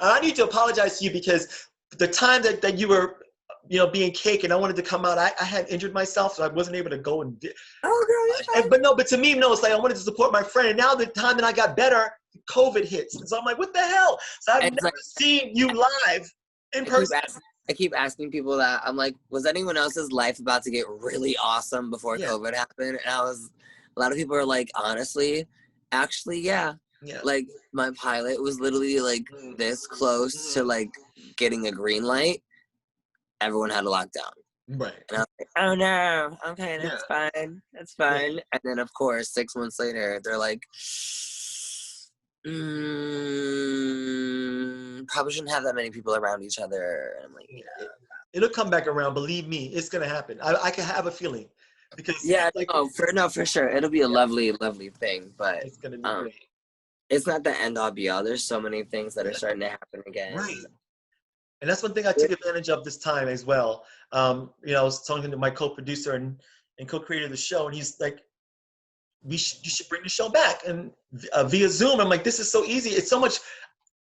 I need to apologize to you because the time that you were, being cake and I wanted to come out, I had injured myself, so I wasn't able to go and. Oh, girl, you're fine. But to me, no, it's like I wanted to support my friend. And now the time that I got better, COVID hits, and so I'm like, what the hell? So I've It's never like seen you live in person. I keep asking people that. I'm like, was anyone else's life about to get really awesome before Yeah. COVID happened? And a lot of people are like, honestly, actually, yeah. Yeah. Like my pilot was literally like this close to like getting a green light. Everyone had a lockdown. Right. And I was like, oh no, okay, that's Yeah. fine. That's fine. And then of course, 6 months later, they're like, probably shouldn't have that many people around each other. And I'm like, yeah. It'll come back around. Believe me, it's gonna happen. I can have a feeling because For sure. It'll be a lovely, lovely thing. But it's gonna be great. it's not the end all be all. There's so many things that are starting to happen again. Right. And that's one thing I took advantage of this time as well. I was talking to my co-producer and co-creator of the show, and he's like, you should bring the show back and via Zoom. I'm like, this is so easy. It's so much.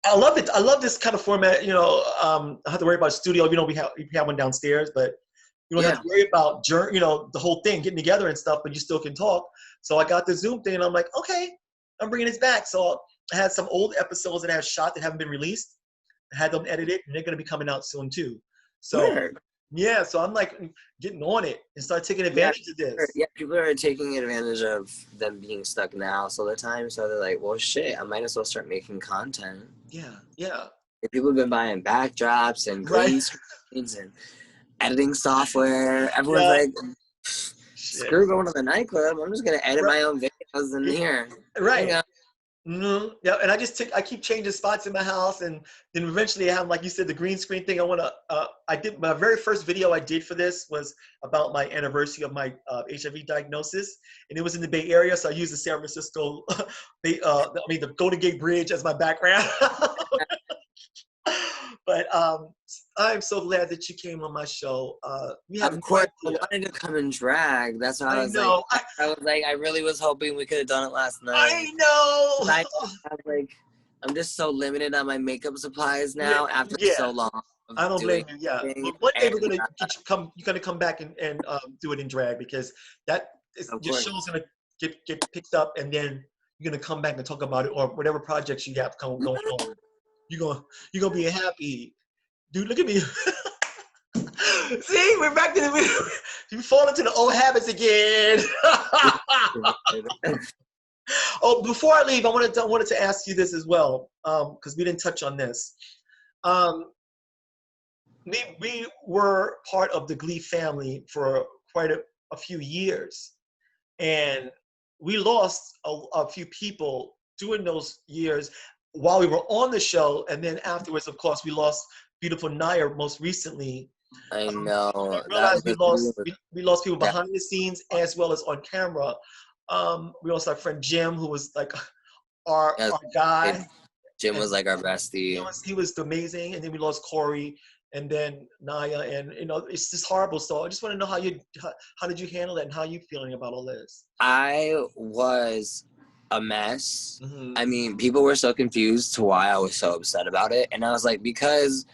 I love it. I love this kind of format. I don't have to worry about studio. We have one downstairs, but you don't have to worry about the whole thing getting together and stuff. But you still can talk. So I got the Zoom thing, and I'm like, okay, I'm bringing this back. So I had some old episodes that I have shot that haven't been released. I had them edited, and they're going to be coming out soon too. So Yeah, so I'm like getting on it and start taking Yeah, advantage of this. yeah, people are taking advantage of them being stuck in the house all the time. So they're like, well, shit, I might as well start making content. Yeah, yeah, And people have been buying backdrops and right. green screens and editing software. Everyone's Yeah, like, shit. screw going to the nightclub. I'm just going to edit Right, my own videos in here. There you right. go. Yeah, and I keep changing spots in my house, and then eventually I have, like you said, the green screen thing. I did my very first video I did for this was about my anniversary of my HIV diagnosis, and it was in the Bay Area, so I used the San Francisco, the Golden Gate Bridge as my background. But I'm so glad that you came on my show. You have Of no course, I idea. wanted to come and drag. That's why I I was like, know. I really was hoping we could have done it last night. I know. I'm like, I'm just so limited on my makeup supplies Yeah, now after yeah. so long of I don't doing blame you. Yeah, things. but one day we're And gonna get you come. You're gonna come back and do it in drag because of your course, show's gonna get picked up, and then you're gonna come back and talk about it or whatever projects you have going on. You're gonna you're gonna be happy, dude. Look at me. See, we're back to the you fall into the old habits again. Oh, before I leave, I wanted to ask you this as well because we didn't touch on this. Um, we were part of the Glee family for quite a few years, and we lost a few people during those years while we were on the show, and then afterwards, of course, we lost beautiful Naya most recently. I I know that realized was we lost people yeah. behind the scenes as well as on camera. We lost our friend Jim, who was like Yes, our guy, Jim and was like our bestie. he was amazing. And then we lost Corey, and then Naya, and it's just horrible. So I just want to know how did you handle that, and how you feeling about all this? I was a mess. Hmm. I mean, people were so confused to why I was so upset about it, and I was like, because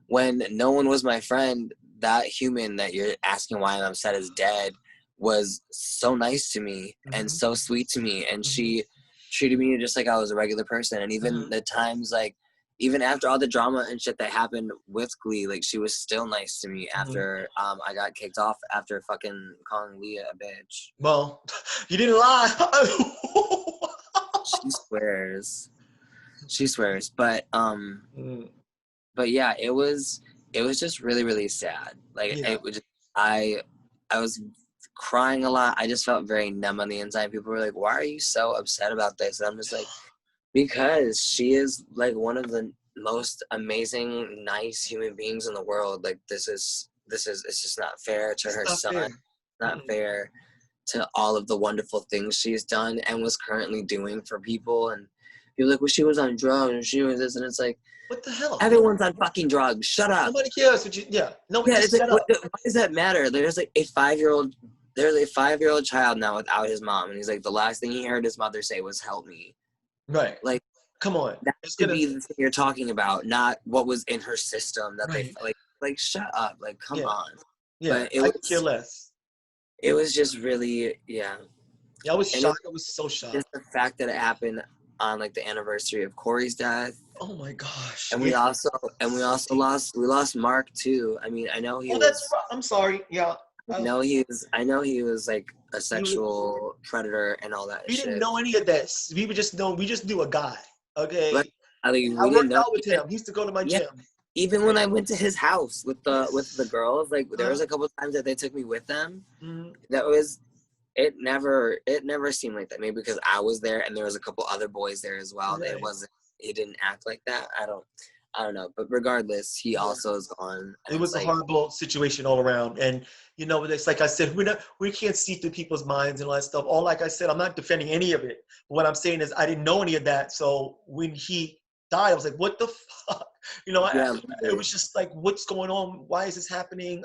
when no one was my friend, that human that you're asking why I'm upset is dead was so nice to me and Hmm. so sweet to me, and Hmm. she treated me just like I was a regular person. And even Hmm. the times, like, even after all the drama and shit that happened with Glee, like, she was still nice to me Hmm. after I got kicked off after fucking calling Leah a bitch. Well, you didn't lie. She swears. She swears. But Mm, yeah, it was just really, really sad. Like, yeah. it was just, I was crying a lot. I just felt very numb on the inside. People were like, "Why are you so upset about this?" And I'm just like, because she is like one of the most amazing, nice human beings in the world. Like, it's just not fair to It's her not son. fair. Not Mm-mm. fair to all of the wonderful things she's done and was currently doing for people. And you're like, well, she was on drugs and she was this, and it's like, What the hell? everyone's on fucking drugs. Shut up. Nobody cares what you. Yeah. No, Yeah, it's just like, shut up. why does that matter? There's a 5-year-old child now without his mom, and he's like, the last thing he heard his mother say was, "Help me." Right. Like, Come on. that It's should gonna. be the thing you're talking about, not what was in her system that they Right. like. Shut up. Like, come Yeah. on. Yeah. But I could care less. it was just really, yeah. Yeah, I was And it shocked. I was so shocked. just the fact that it happened on like the anniversary of Corey's death, Oh my gosh. and Yeah. we lost Mark too. I mean, Oh, that's right. I'm sorry. Yeah. I know he was like a He was, sexual predator and all that we didn't shit. know any of this. We just knew a guy. But Okay. I mean, I we didn't worked know. out with him. He used to go to my Yeah, gym. even when I went to his house with the girls, like there was Uh, a couple times that they took me with them. mm, That was it never seemed like that. Maybe because I was there and there was a couple other boys there as well. right. He didn't act like that. I don't know. But regardless, he Yeah. also is gone. And It it's was a like, horrible situation all around. And it's like I said, we can't see through people's minds and all that stuff. All like I said, I'm not defending any of it. But what I'm saying is I didn't know any of that. So when he died, I was like, what the fuck? yeah, It was just like, what's going on? Why is this happening?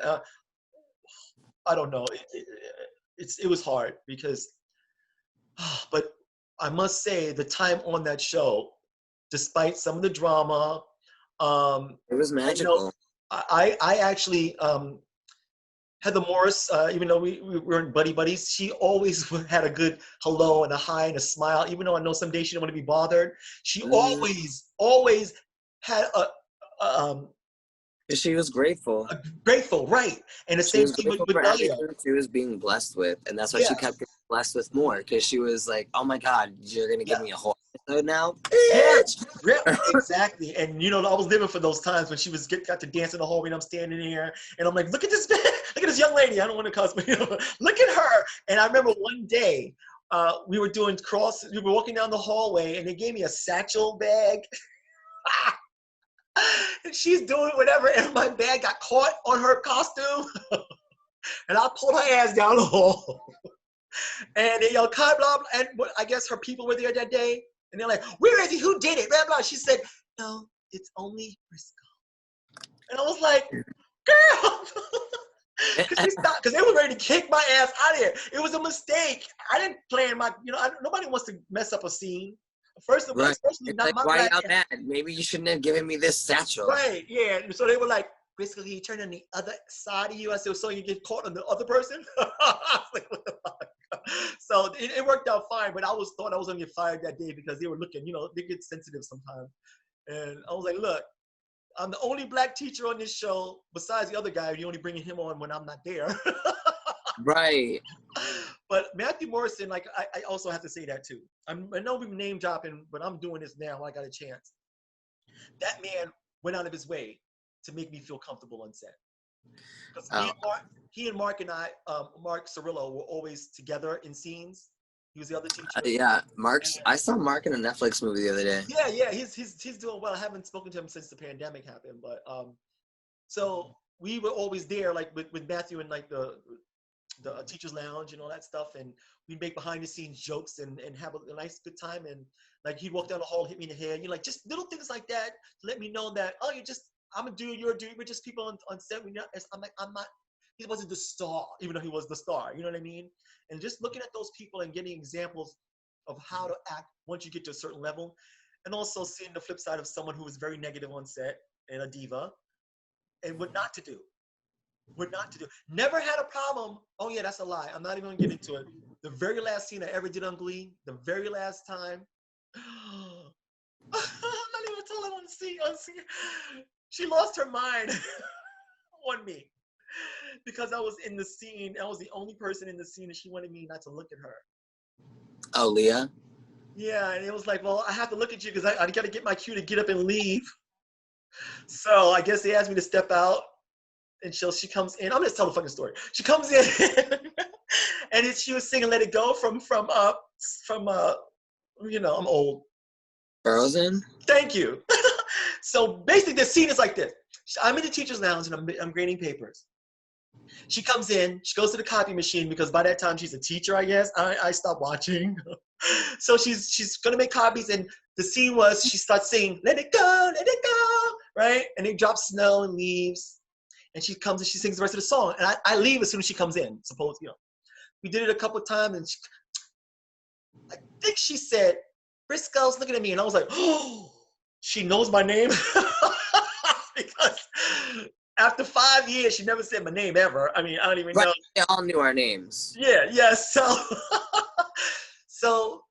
I don't know. It was hard because, but I must say the time on that show, despite some of the drama, it was and, magical. I actually Heather Morris, even though we weren't buddy buddies, she always had a good hello and a hi and a smile. Even though I know some days she didn't want to be bothered, she Mhm. always had a She was grateful. Grateful, right? And the She same was thing grateful with for Dahlia. everything she was being blessed with, and that's why she kept Yes, getting blessed with more. Because she was like, "Oh my God, you're gonna give yeah, me a whole episode now, yeah, bitch!" yeah, exactly. And you know, I was living for those times when she was got to dance in the hallway, and I'm standing there, and I'm like, look at this, look at this young lady. I don't want to cuss, but you know, look at her. And I remember one day. We were walking down the hallway, and they gave me a satchel bag. And she's doing whatever, and my bag got caught on her costume, and I pulled her ass down the hall. And they yelled, "Cut, blah, blah." And I guess her people were there that day, and they're like, "Where is he? Who did it?" Blah, blah. She said, "No, it's only Frisco." And I was like, "Girl," because she stopped, because they were ready to kick my ass out of here. It was a mistake. I didn't plan nobody wants to mess up a scene. First of all, Right. especially It's not like, my why black y'all ass. mad? Maybe you shouldn't have given me this satchel. Right, yeah. And so they were like, basically, he turned on the other side of you. I said, so you get caught on the other person? I was like, what the fuck? So it worked out fine, but thought I was gonna get fired that day because they were looking, they get sensitive sometimes. And I was like, look, I'm the only black teacher on this show besides the other guy. You're only bringing him on when I'm not there. Right. But Matthew Morrison, like, I also have to say that too. I know we're name dropping, but I'm doing this now when I got a chance. That man went out of his way to make me feel comfortable on set. Because he and Mark and I, Mark Cirillo, were always together in scenes. He was the other teacher. Yeah, I saw Mark in a Netflix movie the other day. Yeah, he's doing well. I haven't spoken to him since the pandemic happened, but so we were always there, like with Matthew and like the teachers lounge and all that stuff, and we'd make behind the scenes jokes and have a nice good time. And like he'd walk down the hall, hit me in the head, like just little things like that to let me know that, oh, I'm a dude, you're a dude, we're just people on set. I'm not. He wasn't the star, even though he was the star. You know what I mean? And just looking at those people and getting examples of how to act once you get to a certain level, and also seeing the flip side of someone who was very negative on set and a diva, and what not to do. Never had a problem. Oh yeah, that's a lie. I'm not even gonna get into it. The very last scene I ever did on Glee, the very last time. I'm not even telling on scene. She lost her mind on me because I was in the scene. I was the only person in the scene, and she wanted me not to look at her. Oh, Leah? Yeah, and it was like, well, I have to look at you because I got to get my cue to get up and leave. So I guess they asked me to step out. And she comes in. I'm gonna tell the fucking story. She comes in, and she was singing "Let It Go" from I'm old. Frozen? Thank you. So basically, the scene is like this. I'm in the teacher's lounge and I'm grading papers. She comes in. She goes to the copy machine because by that time she's a teacher, I guess. I stopped watching. So she's gonna make copies, and the scene was she starts singing "Let It Go, Let It Go," right? And it drops snow and leaves. And she comes and she sings the rest of the song. And I leave as soon as she comes in. We did it a couple of times, and I think she said, "Frisco's looking at me," and I was like, "Oh, she knows my name," because after 5 years, she never said my name ever. I mean, I don't even know. They all knew our names. Yeah. So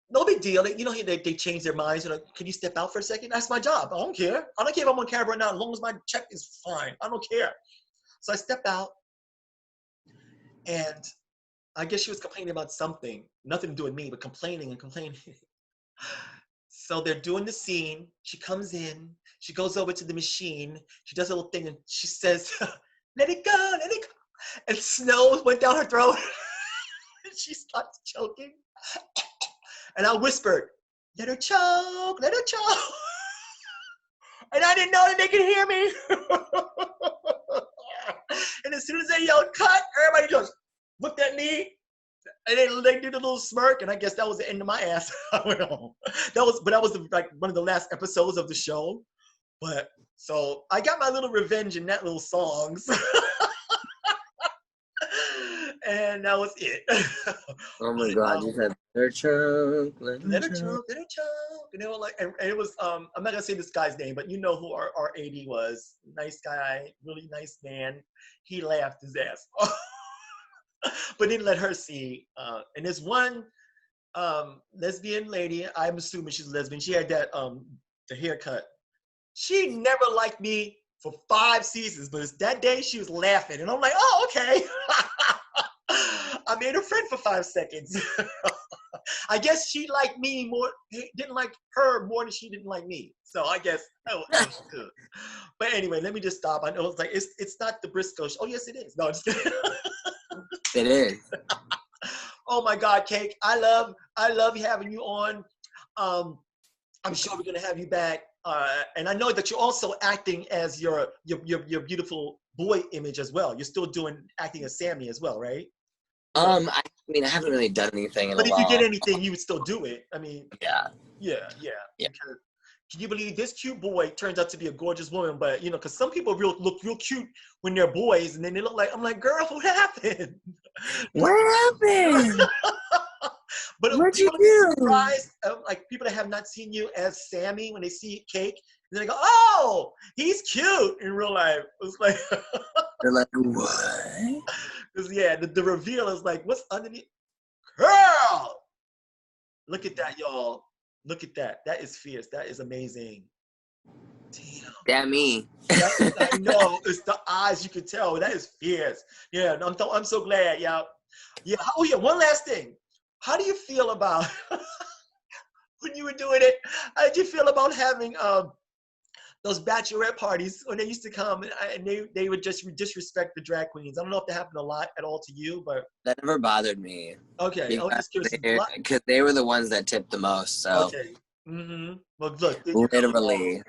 no big deal. They change their minds. Can you step out for a second? That's my job. I don't care. I don't care if I'm on camera or not. As long as my check is fine, I don't care. So I step out, and I guess she was complaining about something, nothing to do with me, but complaining. So they're doing the scene. She comes in. She goes over to the machine. She does a little thing, and she says, "Let it go, let it go." And snow went down her throat. And she starts choking. And I whispered, "Let her choke, let her choke." And I didn't know that they could hear me. And as soon as they yelled "cut," everybody just looked at me, and they did a little smirk, and I guess that was the end of my ass. I went home. That was like one of the last episodes of the show. But so I got my little revenge in that little songs. And that was it. Oh my God, you said let her choke, let her choke. And they were like, and it was I'm not gonna say this guy's name, but you know who our AD was. Nice guy, really nice man. He laughed his ass off. But didn't let her see. And there's one lesbian lady, I'm assuming she's lesbian. She had that the haircut. She never liked me for 5 seasons, but it's that day she was laughing, and I'm like, oh, okay. I made her friend for 5 seconds. I guess she liked me more, didn't like her more than she didn't like me. So I guess that was good. But anyway, let me just stop. I know it's like it's not the Briscoe show. Oh yes, it is. No, just kidding. It is. Oh my God, Cake! I love having you on. I'm sure we're gonna have you back. And I know that you're also acting as your beautiful boy image as well. You're still doing acting as Sammy as well, right? I mean, I haven't really done anything in But a if you did while. anything, you would still do it. I mean, Yeah. yeah. Yeah. Because can you believe this cute boy turns out to be a gorgeous woman? But you know, because some people look real cute when they're boys, and then they look like, I'm like, girl, what happened? What happened? But What'd people you be do? surprised, like people that have not seen you as Sammy, when they see Cake, and they go, oh, he's cute in real life. It's like, They're like, what? yeah, the reveal is like, what's underneath? Girl! Look at that, y'all. Look at that. That is fierce. That is amazing. Damn. That me. I know. It's the eyes. You can tell. That is fierce. Yeah. I'm so glad. Yeah. Yeah. Oh yeah. One last thing. How do you feel about when you were doing it? How did you feel about having those bachelorette parties when they used to come and they would just disrespect the drag queens? I don't know if that happened a lot at all to you, but That never bothered me. okay. I was just curious. Because they were the ones that tipped the most. So Okay. Mm-hmm. Well, look. literally.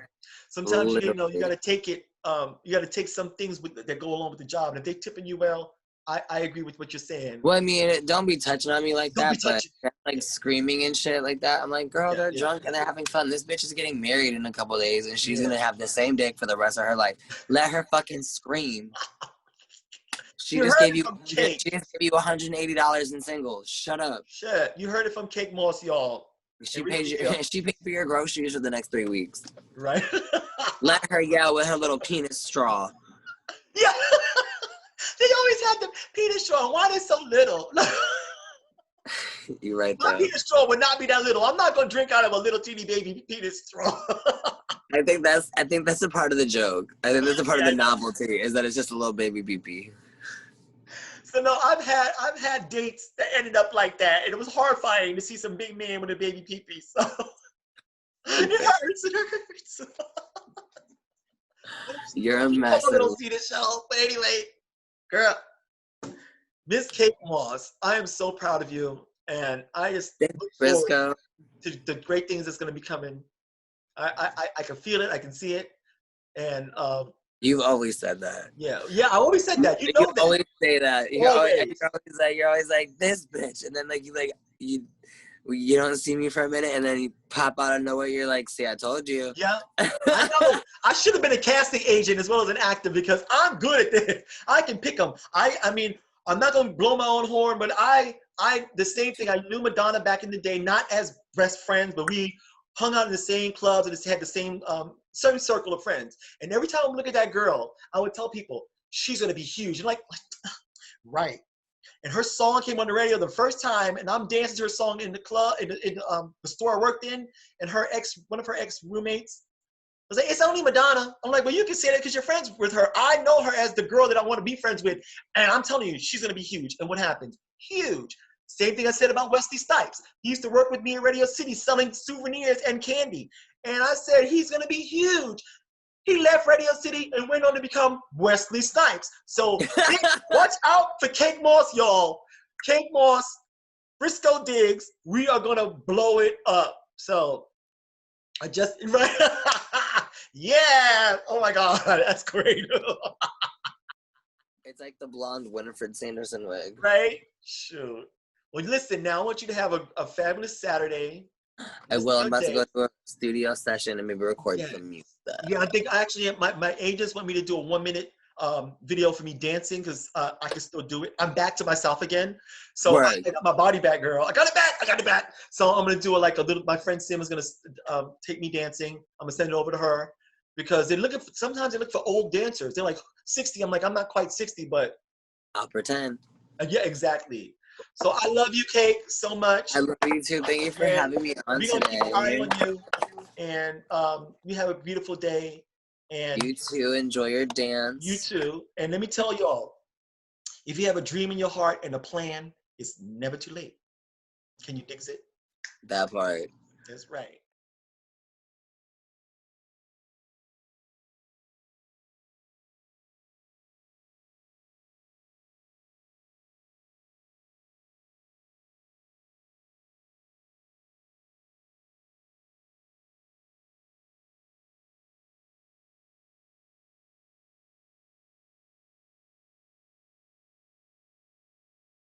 Sometimes you know you got to take it. You got to take some things that go along with the job, and if they're tipping you well, I agree with what you're saying. Well, I mean, don't be touching on me like Don't be that, but touching. like screaming and shit like that. I'm like, girl, Yeah, they're yeah. drunk and they're having fun. This bitch is getting married in a couple of days, and she's Yeah. gonna have the same dick for the rest of her life. Let her fucking scream. She You just heard gave it you. from She Cake. just gave you $180 in singles. Shut up. Shit, you heard it from Cake Moss, y'all. She And we pays you. feel- She paid for your groceries for the next 3 weeks. right? Let her yell with her little penis straw. Yeah. They always have the penis straw. Why they so little? You right My there. penis straw would not be that little. I'm not gonna drink out of a little teeny baby penis straw. I think that's a part of the joke. I think that's a part of Yeah, the novelty is that it's just a little baby pee-pee. So no, I've had dates that ended up like that, and it was horrifying to see some big man with a baby pee-pee. So it hurts. It hurts. You're a mess. I don't see the show, but anyway, girl, Miss Kate Moss, I am so proud of you, and I just look forward Briscoe. to the great things that's going to be coming. I can feel it, I can see it, and You've always said that. yeah, I always said that. You know that. always say that. You're Always. always like this bitch, and then you don't see me for a minute, and then you pop out of nowhere. You're like, see, I told you. Yeah, I know. I should have been a casting agent as well as an actor because I'm good at this. I can pick them. I mean, I'm not gonna blow my own horn, but I the same thing. I knew Madonna back in the day, not as best friends, but we hung out in the same clubs and had the same certain circle of friends. And every time I look at that girl, I would tell people she's gonna be huge. And like, right. And her song came on the radio the first time, and I'm dancing to her song in the club, in the store I worked in, and one of her ex roommates was like, "It's only Madonna." I'm like, "Well, you can say that because you're friends with her. I know her as the girl that I want to be friends with, and I'm telling you, she's gonna be huge." And what happened? Huge. Same thing I said about Wesley Snipes. He used to work with me in Radio City selling souvenirs and candy, and I said he's gonna be huge. He left Radio City and went on to become Wesley Snipes. So watch out for Cake Moss, y'all. Cake Moss, Briscoe Diggs, we are gonna blow it up. So I just, yeah. Oh my God, that's great. It's like the blonde Winifred Sanderson wig. Right? Shoot. Well, listen, now I want you to have a fabulous Saturday. I will. I'm about to go to a studio session and maybe record some music. Yeah, I think actually my agents want me to do a 1-minute video for me dancing because I can still do it. I'm back to myself again. So I got my body back, girl. I got it back. So I'm gonna do my friend Sim is gonna take me dancing. I'm gonna send it over to her because sometimes they look for old dancers. They're like 60. I'm like, I'm not quite 60, but I'll pretend. Yeah, exactly. So I love you, Cake, so much. I love you too. Thank you for having me on today. We're gonna keep an eye on you, and you have a beautiful day. And you too. Enjoy your dance. you too. And let me tell y'all, if you have a dream in your heart and a plan, it's never too late. Can you dig it? That part. That's right.